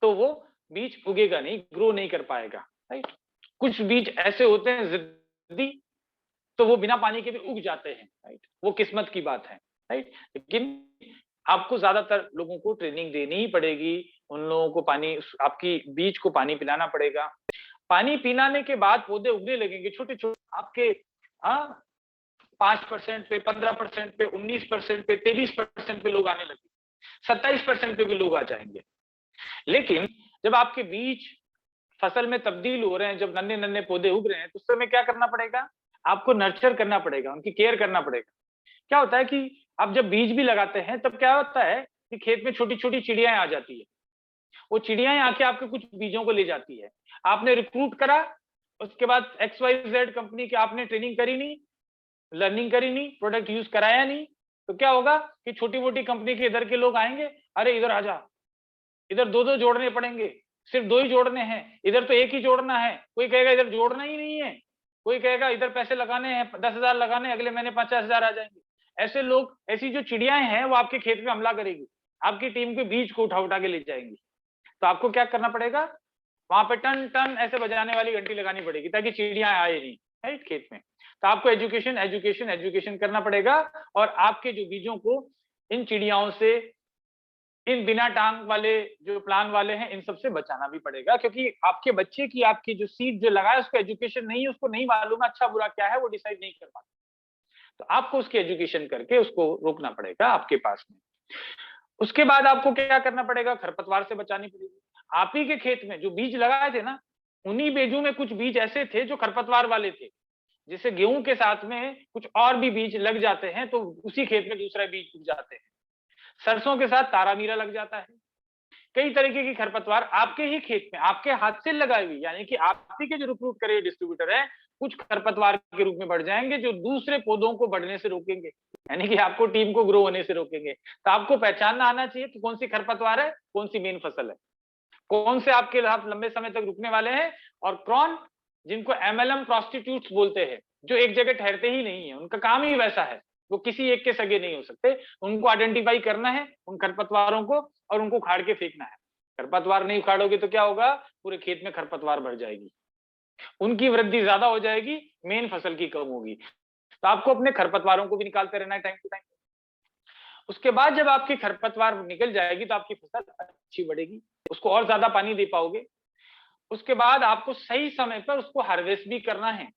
तो वो बीज उगेगा नहीं, ग्रो नहीं कर पाएगा, राइट। कुछ बीज ऐसे होते हैं जिद्दी, तो वो बिना पानी के भी उग जाते हैं, राइट, वो किस्मत की बात है, राइट। लेकिन आपको ज्यादातर लोगों को ट्रेनिंग देनी ही पड़ेगी, उन लोगों को पानी, आपकी बीज को पानी पिलाना पड़ेगा। पानी पिलाने के बाद पौधे उगने लगेंगे, छोटे छोटे आपके, हाँ, 5% पे, 15% पे, 19% पे, 23% पे लोग आने लगे, 27% पे भी लोग आ जाएंगे। लेकिन जब आपके बीज फसल में तब्दील हो रहे हैं, जब नन्हे नन्हे पौधे उग रहे हैं, तो उस समय क्या करना पड़ेगा, आपको नर्चर करना पड़ेगा, उनकी केयर करना पड़ेगा। क्या होता है कि आप जब बीज भी लगाते हैं, तब क्या होता है कि खेत में छोटी छोटी चिड़ियाएं आ जाती है, वो चिड़ियाएं आके आपके कुछ बीजों को ले जाती है। आपने रिक्रूट करा, उसके बाद XYZ कंपनी की आपने ट्रेनिंग करी नहीं, लर्निंग करी नहीं, प्रोडक्ट यूज कराया नहीं, तो क्या होगा कि छोटी मोटी कंपनी के इधर के लोग आएंगे, अरे इधर आ जा, इधर दो दो जोड़ने पड़ेंगे, सिर्फ दो ही जोड़ने हैं, इधर तो एक ही जोड़ना है, कोई कहेगा इधर जोड़ना ही नहीं है, कोई कहेगा इधर पैसे लगाने हैं, 10,000 लगाने, अगले महीने 50,000 आ जाएंगे। ऐसे लोग, ऐसी जो चिड़ियाएं हैं, वो आपके खेत में हमला करेगी, आपकी टीम के बीज को उठा उठा के ले जाएंगी। तो आपको क्या करना पड़ेगा, वहां पे टन टन ऐसे बजाने वाली घंटी लगानी पड़ेगी, ताकि चिड़ियां आए नहीं, राइट, खेत में। तो आपको एजुकेशन एजुकेशन एजुकेशन करना पड़ेगा, और आपके जो बीजों को इन चिड़ियाओं से, इन बिना टांग वाले जो प्लान वाले हैं, इन सबसे बचाना भी पड़ेगा, क्योंकि आपके बच्चे की, आपकी जो सीड जो लगाए, उसको एजुकेशन नहीं है, उसको नहीं मालूम है अच्छा बुरा क्या है, वो डिसाइड नहीं कर पाता। तो आपको उसकी एजुकेशन करके उसको रोकना पड़ेगा आपके पास में। उसके बाद आपको क्या करना पड़ेगा, खरपतवार से बचानी पड़ेगी। आप ही के खेत में जो बीज लगाए थे ना, उन्हीं बीजों में कुछ बीज ऐसे थे जो खरपतवार वाले थे। जैसे गेहूं के साथ में कुछ और भी बीज लग जाते हैं, तो उसी खेत में दूसरा बीज उग जाते हैं। सरसों के साथ तारा मीरा लग जाता है। कई तरीके की खरपतवार आपके ही खेत में, आपके हाथ से लगाई हुई, यानी कि आप ही के जो रिक्रूट करे डिस्ट्रीब्यूटर है, कुछ खरपतवार के रूप में बढ़ जाएंगे, जो दूसरे पौधों को बढ़ने से रोकेंगे, यानी कि आपको टीम को ग्रो होने से रोकेंगे। तो आपको पहचानना आना चाहिए कि कौन सी खरपतवार है, कौन सी मेन फसल है, कौन से आपके हाथ लंबे समय तक रुकने वाले हैं, और कौन जिनको MLM प्रोस्टिट्यूट्स बोलते हैं, जो एक जगह ठहरते ही नहीं है, उनका काम ही वैसा है, वो किसी एक के सगे नहीं हो सकते। उनको आइडेंटिफाई करना है, उन खरपतवारों को, और उनको उखाड़ के फेंकना है। खरपतवार नहीं उखाड़ोगे तो क्या होगा, पूरे खेत में खरपतवार बढ़ जाएगी, उनकी वृद्धि ज्यादा हो जाएगी, मेन फसल की कम होगी। तो आपको अपने खरपतवारों को भी निकालते रहना है टाइम टू टाइम। उसके बाद जब आपकी खरपतवार निकल जाएगी, तो आपकी फसल अच्छी बढ़ेगी, उसको और ज्यादा पानी दे पाओगे। उसके बाद आपको सही समय पर उसको हार्वेस्ट भी करना है,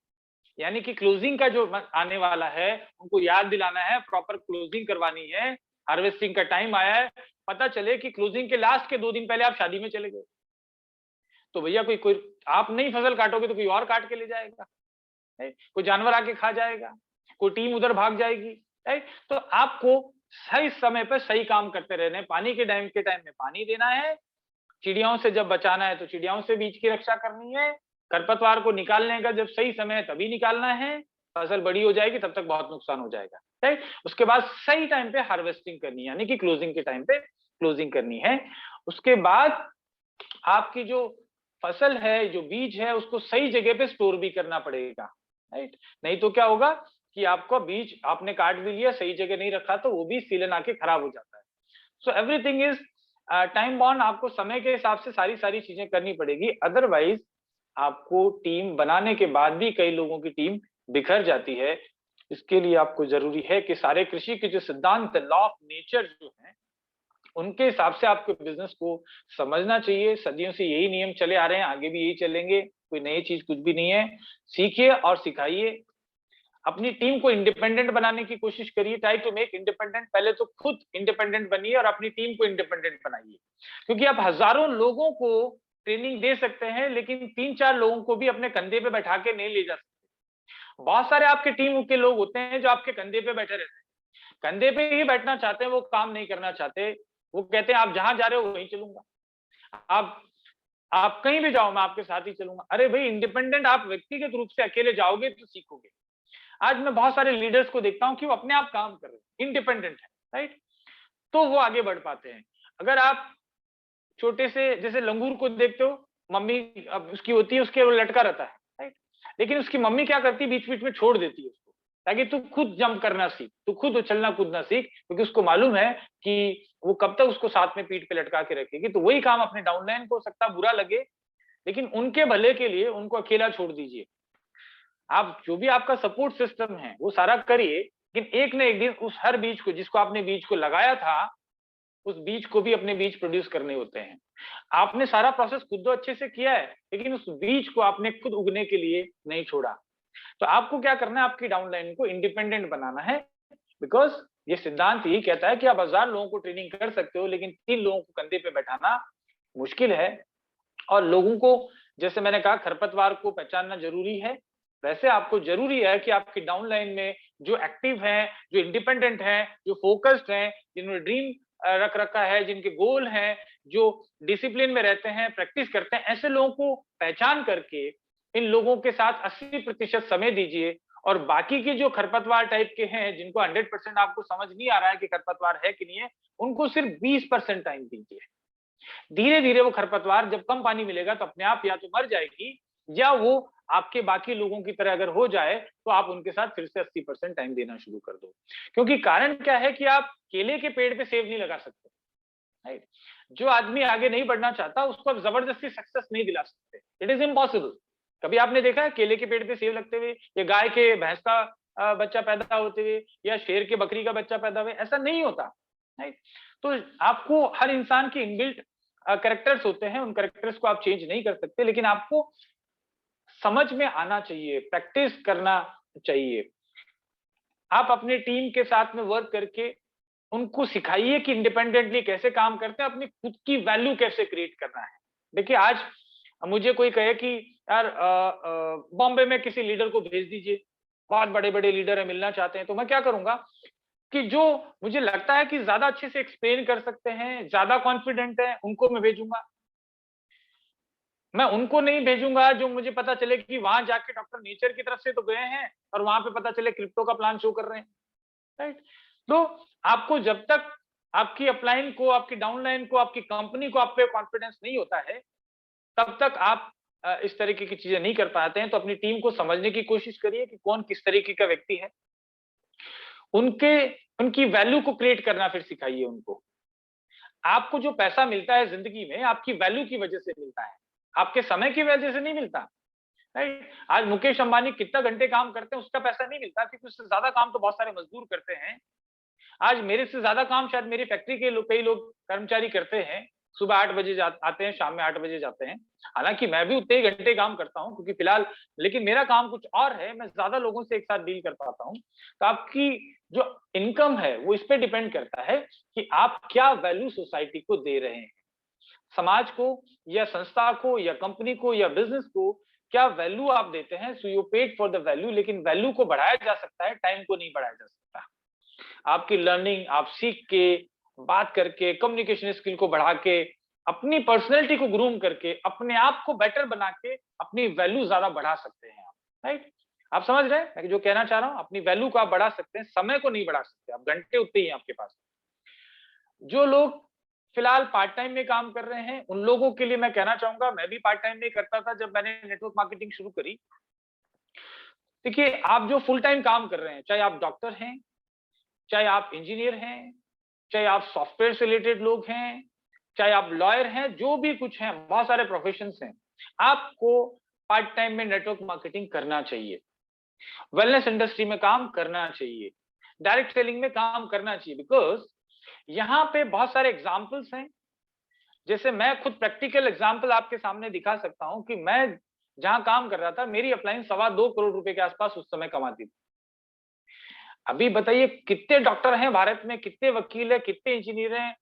यानी कि क्लोजिंग का जो आने वाला है, उनको याद दिलाना है, प्रॉपर क्लोजिंग करवानी है। हार्वेस्टिंग का टाइम आया है, पता चले कि क्लोजिंग के लास्ट के 2 दिन पहले आप शादी में चले गए, तो भैया कोई कोई आप नहीं फसल काटोगे तो कोई और काट के ले जाएगा, कोई जानवर आके खा जाएगा, कोई टीम उधर भाग जाएगी, राइट। तो आपको सही समय पर सही काम करते रहने, पानी के टाइम में पानी देना है, चिड़ियाओं से जब बचाना है तो चिड़ियाओं से बीज की रक्षा करनी है, खरपतवार को निकालने का जब सही समय है तभी निकालना है, फसल बड़ी हो जाएगी तब तक बहुत नुकसान हो जाएगा, राइट। उसके बाद सही टाइम पे हार्वेस्टिंग करनी है, यानी कि क्लोजिंग के टाइम पे क्लोजिंग करनी है। उसके बाद आपकी जो फसल है, जो बीज है, उसको सही जगह पे स्टोर भी करना पड़ेगा, राइट। नहीं तो क्या होगा कि आपका बीज आपने काट भी लिया, सही जगह नहीं रखा, तो वो भी सीलन आके खराब हो जाता है। So everything is time bound, आपको समय के हिसाब से सारी चीजें करनी पड़ेगी, अदरवाइज आपको टीम बनाने के बाद भी कई लोगों की टीम बिखर जाती है। इसके लिए आपको जरूरी है कि सारे कृषि के जो सिद्धांत, लॉ ऑफ नेचर जो है, उनके हिसाब से आपके बिजनेस को समझना चाहिए। सदियों से यही नियम चले आ रहे हैं, आगे भी यही चलेंगे, कोई नई चीज कुछ भी नहीं है। सीखिए और सिखाइए, अपनी टीम को इंडिपेंडेंट बनाने की कोशिश करिए, ट्राई टू मेक इंडिपेंडेंट। पहले तो खुद इंडिपेंडेंट बनिए और अपनी टीम को इंडिपेंडेंट बनाइए, क्योंकि आप हजारों लोगों को ट्रेनिंग दे सकते हैं, लेकिन 3-4 लोगों को भी अपने कंधे पे बैठा के नहीं ले जा सकते। बहुत सारे आपके टीम के लोग होते हैं जो आपके कंधे पे बैठे रहते हैं, कंधे पे ही बैठना चाहते हैं, वो काम नहीं करना चाहते। वो कहते हैं आप जहां जा रहे हो वहीं चलूंगा, आप आप कहीं भी जाओ मैं आपके साथ ही चलूंगा। अरे भाई इंडिपेंडेंट आप व्यक्तिगत रूप से अकेले जाओगे तो सीखोगे। आज मैं बहुत सारे लीडर्स को देखता हूँ कि वो अपने आप काम कर रहे हैं, इंडिपेंडेंट है, राइट, तो वो आगे बढ़ पाते हैं। अगर आप छोटे से जैसे लंगूर को देखते हो, मम्मी अब उसकी होती है, उसके वो लटका रहता है, राइट, लेकिन उसकी मम्मी क्या करती है, बीच बीच में छोड़ देती है उसको, ताकि तू खुद जंप करना सीख, तू खुद उछलना कूदना सीख, क्योंकि उसको मालूम है कि वो कब तक उसको साथ में पीठ पे लटका के रखेगी। तो वही काम अपने डाउनलाइन को हो सकता बुरा लगे, लेकिन उनके भले के लिए उनको अकेला छोड़ दीजिए। आप जो भी आपका सपोर्ट सिस्टम है वो सारा करिए, लेकिन एक न एक दिन उस हर बीज को, जिसको आपने बीज को लगाया था, उस बीज को भी अपने बीज प्रोड्यूस करने होते हैं। आपने सारा प्रोसेस खुद तो अच्छे से किया है, लेकिन उस बीज को आपने खुद उगने के लिए नहीं छोड़ा। तो आपको क्या करना है, आपकी डाउनलाइन को इंडिपेंडेंट बनाना है, बिकॉज ये सिद्धांत यही कहता है कि आप 1000 लोगों को ट्रेनिंग कर सकते हो, लेकिन 3 लोगों को कंधे पे बैठाना मुश्किल है। और लोगों को, जैसे मैंने कहा, खरपतवार को पहचानना जरूरी है, वैसे आपको जरूरी है कि आपकी डाउनलाइन में जो एक्टिव हैं, जो इंडिपेंडेंट हैं, जो फोकस्ड हैं, जिन्होंने ड्रीम रख रखा है, जिनके गोल हैं, जो डिसिप्लिन में रहते हैं, प्रैक्टिस करते हैं, ऐसे लोगों को पहचान करके इन लोगों के साथ 80% समय दीजिए। और बाकी के जो खरपतवार टाइप के हैं, जिनको 100% आपको समझ नहीं आ रहा है कि खरपतवार है कि नहीं है, उनको सिर्फ 20% टाइम दीजिए। धीरे धीरे वो खरपतवार जब कम पानी मिलेगा तो अपने आप या तो मर जाएगी, या वो आपके बाकी लोगों की तरह अगर हो जाए तो आप उनके साथ फिर से 80% टाइम देना शुरू कर दो। क्योंकि कारण क्या है कि आप केले के पेड़ पे सेब नहीं लगा सकते, राइट। जो आदमी आगे नहीं बढ़ना चाहता उसको आप जबरदस्ती सक्सेस नहीं दिला सकते, इट इज इम्पॉसिबल। कभी आपने देखा है केले के पेड़ पे सेब लगते हुए, या गाय के भैंस का बच्चा पैदा होते हुए, या शेर के बकरी का बच्चा पैदा हुए? ऐसा नहीं होता, राइट। तो आपको हर इंसान के इनबिल्ट कैरेक्टर्स होते हैं, उन कैरेक्टर्स को आप चेंज नहीं कर सकते, लेकिन आपको समझ में आना चाहिए, प्रैक्टिस करना चाहिए। आप अपने टीम के साथ में वर्क करके उनको सिखाइए कि इंडिपेंडेंटली कैसे काम करते हैं, अपनी खुद की वैल्यू कैसे क्रिएट करना है। देखिए, आज मुझे कोई कहे कि यार बॉम्बे में किसी लीडर को भेज दीजिए, बहुत बड़े बड़े लीडर है, मिलना चाहते हैं, तो मैं क्या करूंगा कि जो मुझे लगता है कि ज्यादा अच्छे से एक्सप्लेन कर सकते हैं, ज्यादा कॉन्फिडेंट है, उनको मैं भेजूंगा। मैं उनको नहीं भेजूंगा जो मुझे पता चले कि वहां जाके डॉक्टर नेचर की तरफ से तो गए हैं और वहां पे पता चले क्रिप्टो का प्लान शो कर रहे हैं, राइट। तो आपको जब तक आपकी अपलाइन को, आपकी डाउनलाइन को, आपकी कंपनी को आप पे कॉन्फिडेंस नहीं होता है, तब तक आप इस तरीके की चीजें नहीं कर पाते हैं। तो अपनी टीम को समझने की कोशिश करिए कि कौन किस तरीके का व्यक्ति है, उनके उनकी वैल्यू को क्रिएट करना फिर सिखाइए उनको। आपको जो पैसा मिलता है जिंदगी में आपकी वैल्यू की वजह से मिलता है, आपके समय की वजह से नहीं मिलता, राइट। आज मुकेश अंबानी कितना घंटे काम करते हैं उसका पैसा नहीं मिलता, क्योंकि उससे ज्यादा काम तो बहुत सारे मजदूर करते हैं। आज मेरे से ज्यादा काम शायद मेरी फैक्ट्री के कई लोग कर्मचारी करते हैं, सुबह 8 बजे आते हैं, शाम में 8 बजे जाते हैं। हालांकि मैं भी उतने ही घंटे काम करता हूं, क्योंकि फिलहाल, लेकिन मेरा काम कुछ और है, मैं ज्यादा लोगों से एक साथ डील कर पाता हूं। तो आपकी जो इनकम है वो इस पे डिपेंड करता है कि आप क्या वैल्यू सोसाइटी को दे रहे हैं, समाज को या संस्था को या कंपनी को या बिजनेस को क्या वैल्यू आप देते हैं। So you paid for the value, लेकिन वैल्यू को बढ़ाया जा सकता है, टाइम को नहीं बढ़ाया जा सकता। आपकी लर्निंग आप सीख के, बात करके, कम्युनिकेशन स्किल को बढ़ा के, अपनी पर्सनैलिटी को ग्रूम करके, अपने आप को बेटर बना के अपनी वैल्यू ज्यादा बढ़ा सकते हैं आप, राइट। आप समझ रहे हैं मैं जो कहना चाह रहा हूं? अपनी वैल्यू को आप बढ़ा सकते हैं, समय को नहीं बढ़ा सकते। आप घंटे उतने ही हैं आपके पास। जो लोग फिलहाल पार्ट टाइम में काम कर रहे हैं उन लोगों के लिए मैं कहना चाहूंगा, मैं भी पार्ट टाइम में करता था जब मैंने नेटवर्क मार्केटिंग शुरू करी। देखिए, आप जो फुल टाइम काम कर रहे हैं, चाहे आप डॉक्टर हैं, चाहे आप इंजीनियर हैं, चाहे आप सॉफ्टवेयर से रिलेटेड लोग हैं, चाहे आप लॉयर हैं, जो भी कुछ हैं, बहुत सारे प्रोफेशंस हैं, आपको पार्ट टाइम में नेटवर्क मार्केटिंग करना चाहिए, वेलनेस इंडस्ट्री में काम करना चाहिए, डायरेक्ट सेलिंग में काम करना चाहिए। बिकॉज यहाँ पे बहुत सारे एग्जाम्पल्स हैं। जैसे मैं खुद प्रैक्टिकल एग्जाम्पल आपके सामने दिखा सकता हूं कि मैं जहां काम कर रहा था, मेरी अपलाइन 2.25 करोड़ रुपए के आसपास उस समय कमाती थी। अभी बताइए कितने डॉक्टर हैं भारत में, कितने वकील हैं, कितने इंजीनियर हैं,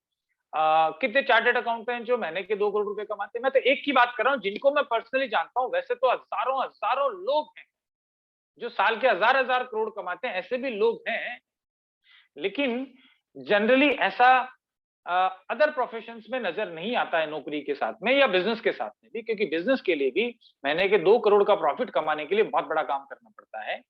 कितने चार्टर्ड अकाउंटेंट जो महीने के 2 करोड़ रुपए कमाते हैं। मैं तो एक की बात कर रहा हूँ जिनको मैं पर्सनली जानता हूँ। वैसे तो हजारों हजारों लोग हैं जो साल के हजार हजार करोड़ कमाते हैं, ऐसे भी लोग हैं। लेकिन जनरली ऐसा अदर प्रोफेशंस में नजर नहीं आता है, नौकरी के साथ में या बिजनेस के साथ में भी, क्योंकि बिजनेस के लिए भी महीने के 2 करोड़ का प्रॉफिट कमाने के लिए बहुत बड़ा काम करना पड़ता है।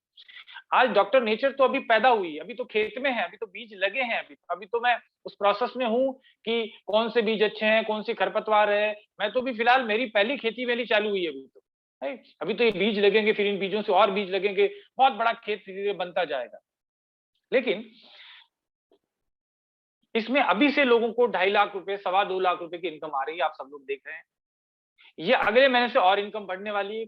आज डॉक्टर नेचर तो अभी पैदा हुई, अभी तो खेत में है, अभी तो बीज लगे हैं, अभी तो मैं उस प्रोसेस में हूँ कि कौन से बीज अच्छे हैं, कौन सी खरपतवार है। मैं तो भी फिलहाल मेरी पहली खेती मेरी चालू हुई है अभी तो, राइट? अभी तो ये बीज लगेंगे, फिर इन बीजों से और बीज लगेंगे, बहुत बड़ा खेत धीरे-धीरे बनता जाएगा। लेकिन इसमें अभी से लोगों को 2.5 लाख रुपए, सवा 2 लाख रुपए की इनकम आ रही है, आप सब लोग देख रहे हैं। ये अगले महीने से और इनकम बढ़ने वाली है।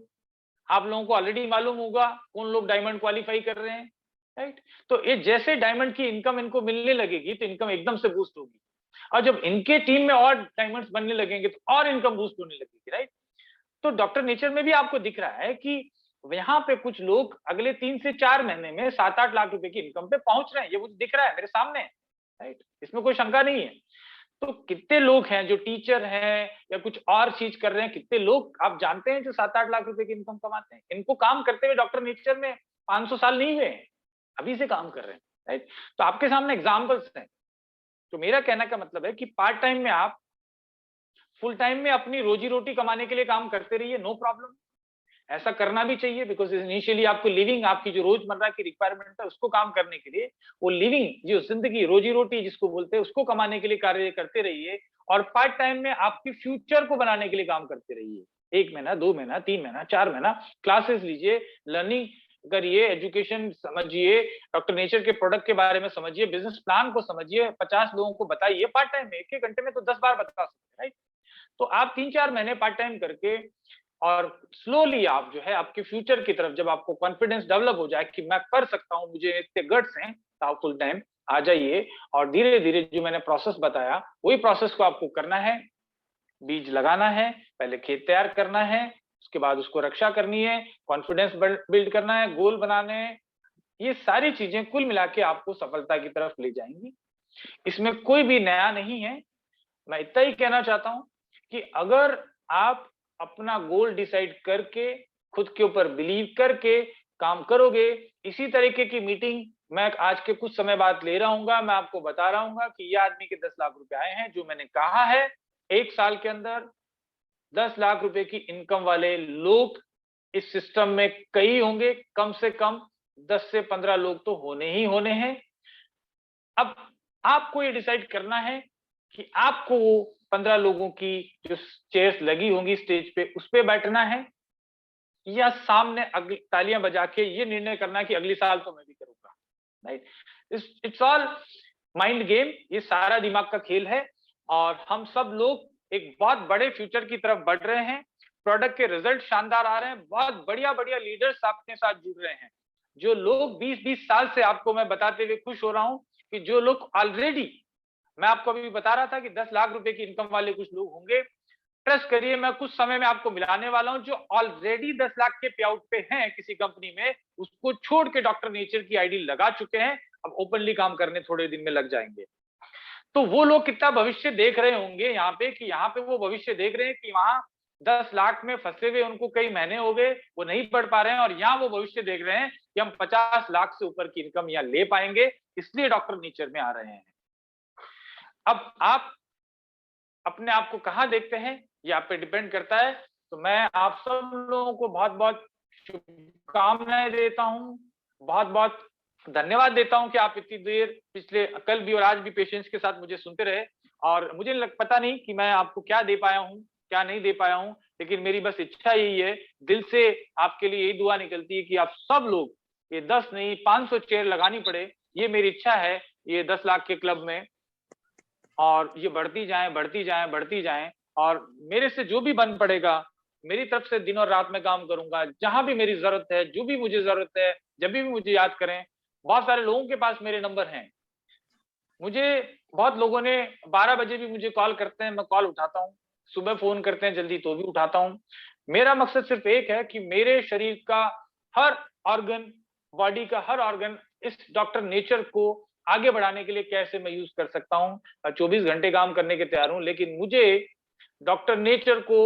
आप लोगों को ऑलरेडी मालूम होगा कौन लोग डायमंड क्वालिफाई कर रहे हैं, राइट? तो ये जैसे डायमंड की इनकम इनको मिलने लगेगी तो इनकम एकदम से बूस्ट होगी, और जब इनके टीम में और डायमंड्स बनने लगेंगे तो और इनकम बूस्ट होने लगेगी, राइट? तो डॉक्टर नेचर में भी आपको दिख रहा है कि यहाँ पे कुछ लोग अगले 3 से 4 महीने में 7-8 लाख रुपए की इनकम पे पहुंच रहे हैं। ये मुझे दिख रहा है मेरे सामने, राइट? इसमें कोई शंका नहीं है। तो कितने लोग हैं जो टीचर हैं या कुछ और चीज कर रहे हैं, कितने लोग आप जानते हैं जो 7-8 लाख रुपए की इनकम कमाते हैं? इनको काम करते हुए डॉक्टर नेचर में 500 साल नहीं हुए हैं, अभी से काम कर रहे हैं, राइट? तो आपके सामने एग्जाम्पल्स हैं। तो मेरा कहने का मतलब है कि पार्ट टाइम में आप फुल टाइम में अपनी रोजी रोटी कमाने के लिए काम करते रहिए, नो प्रॉब्लम। ऐसा करना भी चाहिए, बिकॉज इनिशियली आपको लिविंग, आपकी जो रोजमर्रा की रिक्वायरमेंट है उसको काम करने के लिए, वो लिविंग जो जिंदगी रोजी रोटी जिसको बोलते हैं उसको कमाने के लिए कार्य करते रहिए, और पार्ट टाइम में आपकी फ्यूचर को बनाने के लिए काम करते रहिए। 1 महीना, 2 महीना, 3 महीना, 4 महीना क्लासेस लीजिए, लर्निंग करिए, एजुकेशन समझिए, डॉक्टर नेचर के प्रोडक्ट के बारे में समझिए, बिजनेस प्लान को समझिए, 50 लोगों को बताइए पार्ट टाइम में। 1-1 घंटे में तो 10 बार बता सकते हैं, राइट? तो आप 3-4 महीने पार्ट टाइम करके, और स्लोली आप जो है आपके फ्यूचर की तरफ, जब आपको कॉन्फिडेंस डेवलप हो जाए कि मैं कर सकता हूं, मुझे इतने गट्स हैं, तो आप फुल टाइम आ जाइए। और धीरे धीरे जो मैंने प्रोसेस बताया वही प्रोसेस को आपको करना है। बीज लगाना है, पहले खेत तैयार करना है, उसके बाद उसको रक्षा करनी है, कॉन्फिडेंस बिल्ड करना है, गोल बनाने हैं। ये सारी चीजें कुल मिला के आपको सफलता की तरफ ले जाएंगी। इसमें कोई भी नया नहीं है। मैं इतना ही कहना चाहता हूं कि अगर आप अपना गोल डिसाइड करके, खुद के ऊपर बिलीव करके काम करोगे, इसी तरीके की मीटिंग मैं आज के कुछ समय बाद ले रहा हूँ, मैं आपको बता रहा हूँ कि ये आदमी के 10 लाख रुपए आए हैं, जो मैंने कहा है 1 साल के अंदर 10 लाख रुपए की इनकम वाले लोग इस सिस्टम में कई होंगे, कम से कम 10 से 15 लोग तो होने ही होने हैं। अब आपको ये डिसाइड करना है कि आपको वो 15 लोगों की जो चेयर्स लगी होंगी स्टेज पे, उस पे बैठना है, या सामने तालियां बजा के ये निर्णय करना है कि अगली साल तो मैं भी करूंगा, right? It's all mind game, ये सारा दिमाग का खेल है। और हम सब लोग एक बहुत बड़े फ्यूचर की तरफ बढ़ रहे हैं। प्रोडक्ट के रिजल्ट शानदार आ रहे हैं, बहुत बढ़िया बढ़िया लीडर्स आपके साथ जुड़ रहे हैं। जो लोग 20-20 साल से, आपको मैं बताते हुए खुश हो रहा हूं कि जो लोग ऑलरेडी, मैं आपको अभी बता रहा था कि 10 लाख रुपए की इनकम वाले कुछ लोग होंगे, ट्रस्ट करिए मैं कुछ समय में आपको मिलाने वाला हूं जो ऑलरेडी 10 लाख के पे आउट पे हैं किसी कंपनी में, उसको छोड़ के डॉक्टर नेचर की आईडी लगा चुके हैं, अब ओपनली काम करने थोड़े दिन में लग जाएंगे। तो वो लोग कितना भविष्य देख रहे होंगे यहाँ पे, कि यहाँ पे वो भविष्य देख रहे हैं कि वहां 10 लाख में फंसे हुए उनको कई महीने हो गए, वो नहीं पढ़ पा रहे हैं, और यहाँ वो भविष्य देख रहे हैं कि हम 50 लाख से ऊपर की इनकम यहाँ ले पाएंगे, इसलिए डॉक्टर नेचर में आ रहे हैं। अब आप अपने आप को कहाँ देखते हैं ये आप पे डिपेंड करता है। तो मैं आप सब लोगों को बहुत बहुत शुभकामनाएं देता हूँ, बहुत बहुत धन्यवाद देता हूँ कि आप इतनी देर पिछले कल भी और आज भी पेशेंस के साथ मुझे सुनते रहे। और मुझे पता नहीं कि मैं आपको क्या दे पाया हूँ, क्या नहीं दे पाया हूँ, लेकिन मेरी बस इच्छा यही है, दिल से आपके लिए यही दुआ निकलती है कि आप सब लोग ये 10 नहीं 500 चेयर लगानी पड़े, ये मेरी इच्छा है ये 10 लाख के क्लब में, और ये बढ़ती जाए बढ़ती जाए बढ़ती जाए। और मेरे से जो भी बन पड़ेगा, मेरी तरफ से दिन और रात में काम करूंगा, जहां भी मेरी जरूरत है, जो भी मुझे जरूरत है, जब भी मुझे याद करें। बहुत सारे लोगों के पास मेरे नंबर हैं, मुझे बहुत लोगों ने 12 बजे भी मुझे कॉल करते हैं, मैं कॉल उठाता हूँ, सुबह फोन करते हैं जल्दी तो भी उठाता हूँ। मेरा मकसद सिर्फ एक है कि मेरे शरीर का हर ऑर्गन, बॉडी का हर ऑर्गन इस डॉक्टर नेचर को आगे बढ़ाने के लिए कैसे मैं यूज कर सकता हूँ। मैं 24 घंटे काम करने के तैयार हूँ, लेकिन मुझे डॉक्टर नेचर को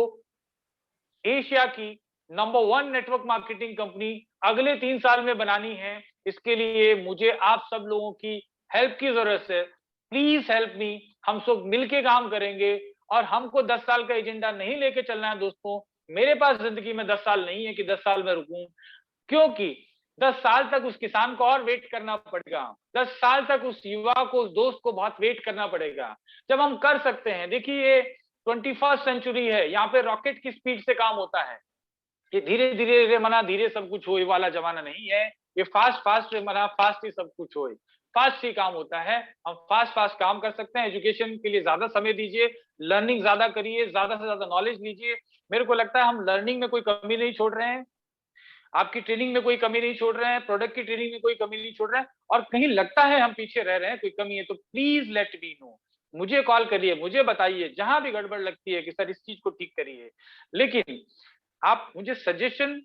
एशिया की नंबर 1 नेटवर्क मार्केटिंग कंपनी अगले 3 साल में बनानी है। इसके लिए मुझे आप सब लोगों की हेल्प की जरूरत है। Please help me. हम सब मिलके काम करेंगे और हमको 10 साल का एजेंडा नहीं लेके चलना है दोस्तों। मेरे पास जिंदगी में 10 साल नहीं है कि 10 साल में रुकूं, क्योंकि 10 साल तक उस किसान को और वेट करना पड़ेगा, 10 साल तक उस युवा को, उस दोस्त को बहुत वेट करना पड़ेगा। जब हम कर सकते हैं, देखिए ये 21st सेंचुरी है, यहाँ पे रॉकेट की स्पीड से काम होता है। ये धीरे धीरे मना धीरे सब कुछ हो वाला जमाना नहीं है, ये फास्ट फास्ट मना फास्ट ही सब कुछ हो, फास्ट ही काम होता है। हम फास्ट फास्ट काम कर सकते हैं। एजुकेशन के लिए ज्यादा समय दीजिए, लर्निंग ज्यादा करिए, ज्यादा से ज्यादा नॉलेज लीजिए। मेरे को लगता है हम लर्निंग में कोई कमी नहीं छोड़ रहे हैं, आपकी ट्रेनिंग में कोई कमी नहीं छोड़ रहे हैं, प्रोडक्ट की ट्रेनिंग में कोई कमी नहीं छोड़ रहे हैं, और कहीं लगता है हम पीछे रह रहे हैं, कोई कमी है तो प्लीज लेट मी नो, मुझे कॉल करिए, मुझे बताइए जहां भी गड़बड़ लगती है कि सर इस चीज को ठीक करिए। लेकिन आप मुझे सजेशन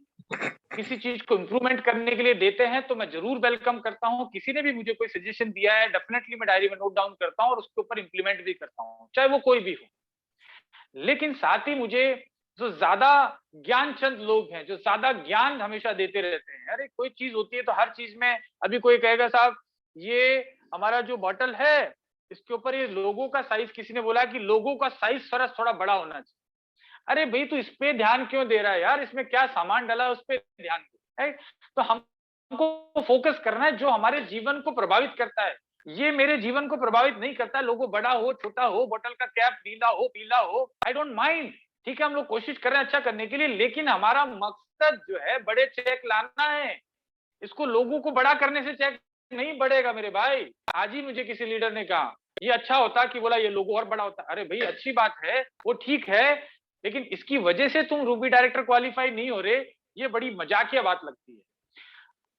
किसी चीज को इंप्रूवमेंट करने के लिए देते हैं तो मैं जरूर वेलकम करता हूं। किसी ने भी मुझे कोई सजेशन दिया है, डेफिनेटली मैं डायरी में नोट डाउन करता हूं और उसके ऊपर इंप्लीमेंट भी करता हूं, चाहे वो कोई भी हो। लेकिन साथ ही मुझे जो ज्यादा ज्ञान चंद लोग हैं, जो ज्यादा ज्ञान हमेशा देते रहते हैं, अरे कोई चीज होती है तो हर चीज में, अभी कोई कहेगा साहब ये हमारा जो बॉटल है इसके ऊपर ये लोगो का साइज, किसी ने बोला कि लोगो का साइज थोड़ा बड़ा होना चाहिए। अरे भाई तू इस पे ध्यान क्यों दे रहा है यार, इसमें क्या सामान डाला है उस पे ध्यान दे। तो हमको फोकस करना है जो हमारे जीवन को प्रभावित करता है। ये मेरे जीवन को प्रभावित नहीं करता, लोगो बड़ा हो छोटा हो, बोतल का कैप नीला हो पीला हो, आई डोंट माइंड। ठीक है, हम लोग कोशिश कर रहे हैं अच्छा करने के लिए, लेकिन हमारा मकसद जो है बड़े चेक लाना है। इसको लोगों को बड़ा करने से चेक नहीं बढ़ेगा मेरे भाई। आज ही मुझे किसी लीडर ने कहा ये अच्छा होता कि बोला ये लोगो और बड़ा होता। अरे भाई अच्छी बात है, वो ठीक है, लेकिन इसकी वजह से तुम रूबी डायरेक्टर क्वालिफाई नहीं हो रहे, ये बड़ी मजाकिया बात लगती है।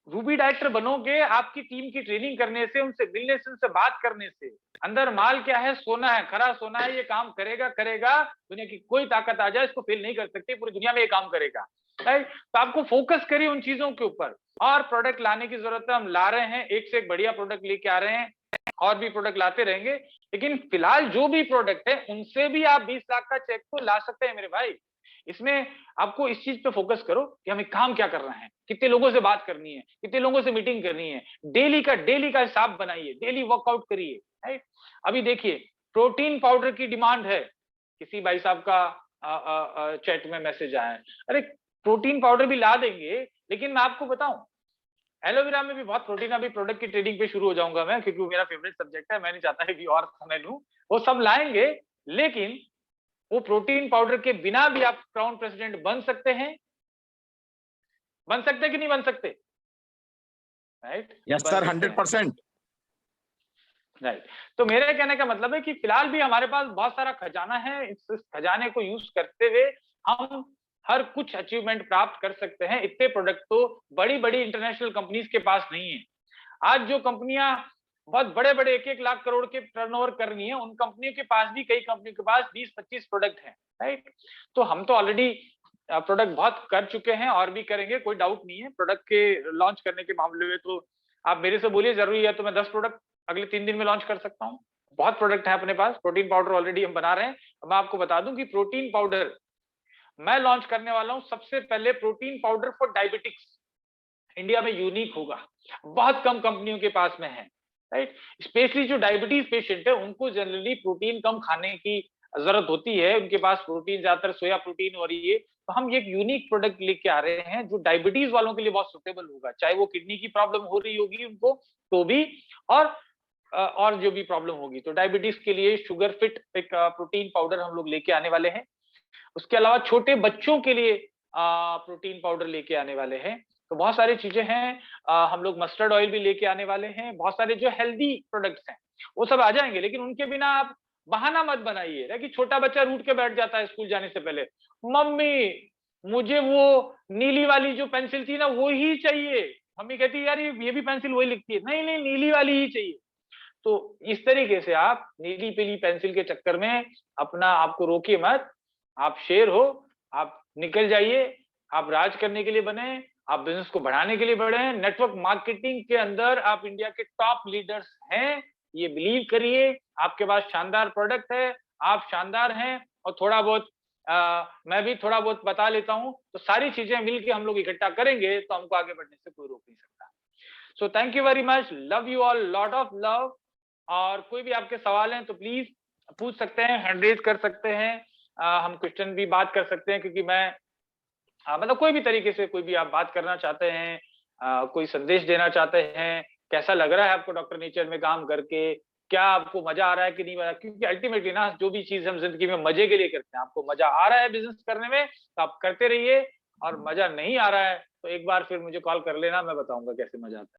रूबी डायरेक्टर बनोगे आपकी टीम की ट्रेनिंग करने से, उनसे मिलने से, उनसे बात करने से। अंदर माल क्या है, सोना है, खरा सोना है, ये काम करेगा करेगा, दुनिया की कोई ताकत आ जाए इसको फेल नहीं कर सकती, पूरी दुनिया में ये काम करेगा। राइट, तो आपको फोकस करिए उन चीजों के ऊपर। और प्रोडक्ट लाने की जरूरत है, हम ला रहे हैं, एक से एक बढ़िया प्रोडक्ट लेके आ रहे हैं, और भी प्रोडक्ट लाते रहेंगे। लेकिन फिलहाल जो भी प्रोडक्ट है उनसे भी आप 20 लाख का चेक तो ला सकते हैं मेरे भाई। इसमें आपको इस चीज पे फोकस करो कि हमें काम क्या करना है, कितने लोगों से बात करनी है, कितने लोगों से मीटिंग करनी है, डेली का हिसाब बनाइए, डेली वर्कआउट करिए। राइट, अभी देखिए प्रोटीन पाउडर की डिमांड है, किसी भाई साहब का चैट में मैसेज आया है, अरे प्रोटीन पाउडर भी ला देंगे, लेकिन मैं आपको बताऊं एलोवेरा में भी बहुत प्रोटीन, अभी प्रोडक्ट की ट्रेडिंग पे शुरू हो जाऊंगा मैं, क्योंकि वो मेरा फेवरेट सब्जेक्ट है, मैं नहीं चाहता है कि और समय लूं, वो सब लाएंगे। लेकिन वो प्रोटीन पाउडर के बिना भी आप क्राउन प्रेसिडेंट बन सकते हैं, बन सकते कि नहीं बन सकते? Right, yes sir, 100%। राइट, तो मेरे कहने का मतलब है कि फिलहाल भी हमारे पास बहुत सारा खजाना है, इस खजाने को यूज करते हुए हम हर कुछ अचीवमेंट प्राप्त कर सकते हैं। इतने प्रोडक्ट तो बड़ी बड़ी इंटरनेशनल कंपनीज के पास नहीं है। आज जो कंपनियां बहुत बड़े बड़े 1-1 लाख करोड़ के टर्नओवर कर रही हैं, उन कंपनियों के पास भी, कई कंपनियों के पास 20-25 प्रोडक्ट हैं। राइट, तो हम तो ऑलरेडी प्रोडक्ट बहुत कर चुके हैं और भी करेंगे, कोई डाउट नहीं है। प्रोडक्ट के लॉन्च करने के मामले में तो आप मेरे से बोलिए, जरूरी है तो मैं 10 प्रोडक्ट अगले 3 दिन में लॉन्च कर सकता हूँ। बहुत प्रोडक्ट है अपने पास, प्रोटीन पाउडर ऑलरेडी हम बना रहे हैं। मैं आपको बता दूं कि प्रोटीन पाउडर मैं लॉन्च करने वाला हूं सबसे पहले, protein powder for diabetics, India में यूनिक होगा, बहुत कम कंपनियों के पास में है। राइट, स्पेशली जो डायबिटीज पेशेंट है उनको जनरली प्रोटीन कम खाने की जरूरत होती है, उनके पास प्रोटीन ज्यादातर सोया प्रोटीन और ये, तो हम ये एक यूनिक प्रोडक्ट लेके आ रहे हैं जो डायबिटीज वालों के लिए बहुत सुटेबल होगा, चाहे वो किडनी की प्रॉब्लम हो रही होगी उनको तो भी, और जो भी प्रॉब्लम होगी, तो डायबिटीज के लिए शुगर फिट एक प्रोटीन पाउडर हम लोग लेके आने वाले हैं। उसके अलावा छोटे बच्चों के लिए प्रोटीन पाउडर लेके आने वाले हैं। तो बहुत सारी चीजें हैं, हम लोग मस्टर्ड ऑयल भी लेके आने वाले हैं, बहुत सारे जो हेल्दी प्रोडक्ट्स हैं वो सब आ जाएंगे। लेकिन उनके बिना आप बहाना मत बनाइए कि छोटा बच्चा रूठ के बैठ जाता है स्कूल जाने से पहले, मम्मी मुझे वो नीली वाली जो पेंसिल थी ना वो ही चाहिए। मम्मी कहती है यार ये भी पेंसिल वही लिखती है, नहीं नहीं नीली वाली ही चाहिए। तो इस तरीके से आप नीली पीली पेंसिल के चक्कर में अपना आपको रोकिए मत, आप शेर हो, आप निकल जाइए, आप राज करने के लिए बने, आप बिजनेस को बढ़ाने के लिए बढ़े। नेटवर्क मार्केटिंग के अंदर आप इंडिया के टॉप लीडर्स हैं, ये बिलीव करिए। आपके पास शानदार प्रोडक्ट है, आप शानदार हैं, और थोड़ा बहुत मैं भी थोड़ा बहुत बता लेता हूं, तो सारी चीजें मिलके हम लोग इकट्ठा करेंगे तो हमको आगे बढ़ने से कोई रोक नहीं सकता। So thank you very much, love you all, lot of love. और कोई भी आपके सवाल हैं तो प्लीज पूछ सकते हैं, हैंड रेज़ कर सकते हैं। हम क्वेश्चन भी बात कर सकते हैं क्योंकि मैं मतलब कोई भी तरीके से कोई भी आप बात करना चाहते हैं, कोई संदेश देना चाहते हैं, कैसा लग रहा है आपको डॉक्टर नेचर में काम करके? क्या आपको मज़ा आ रहा है कि नहीं आ रहा? क्योंकि अल्टीमेटली ना जो भी चीज़ हम ज़िंदगी में मज़े के लिए करते हैं, आपको मज़ा आ रहा है बिज़नेस करने में, तो आप करते रहिए और मज़ा नहीं आ रहा है, तो एक बार फिर मुझे कॉल कर लेना, मैं बताऊँगा कैसे मज़ा आता है।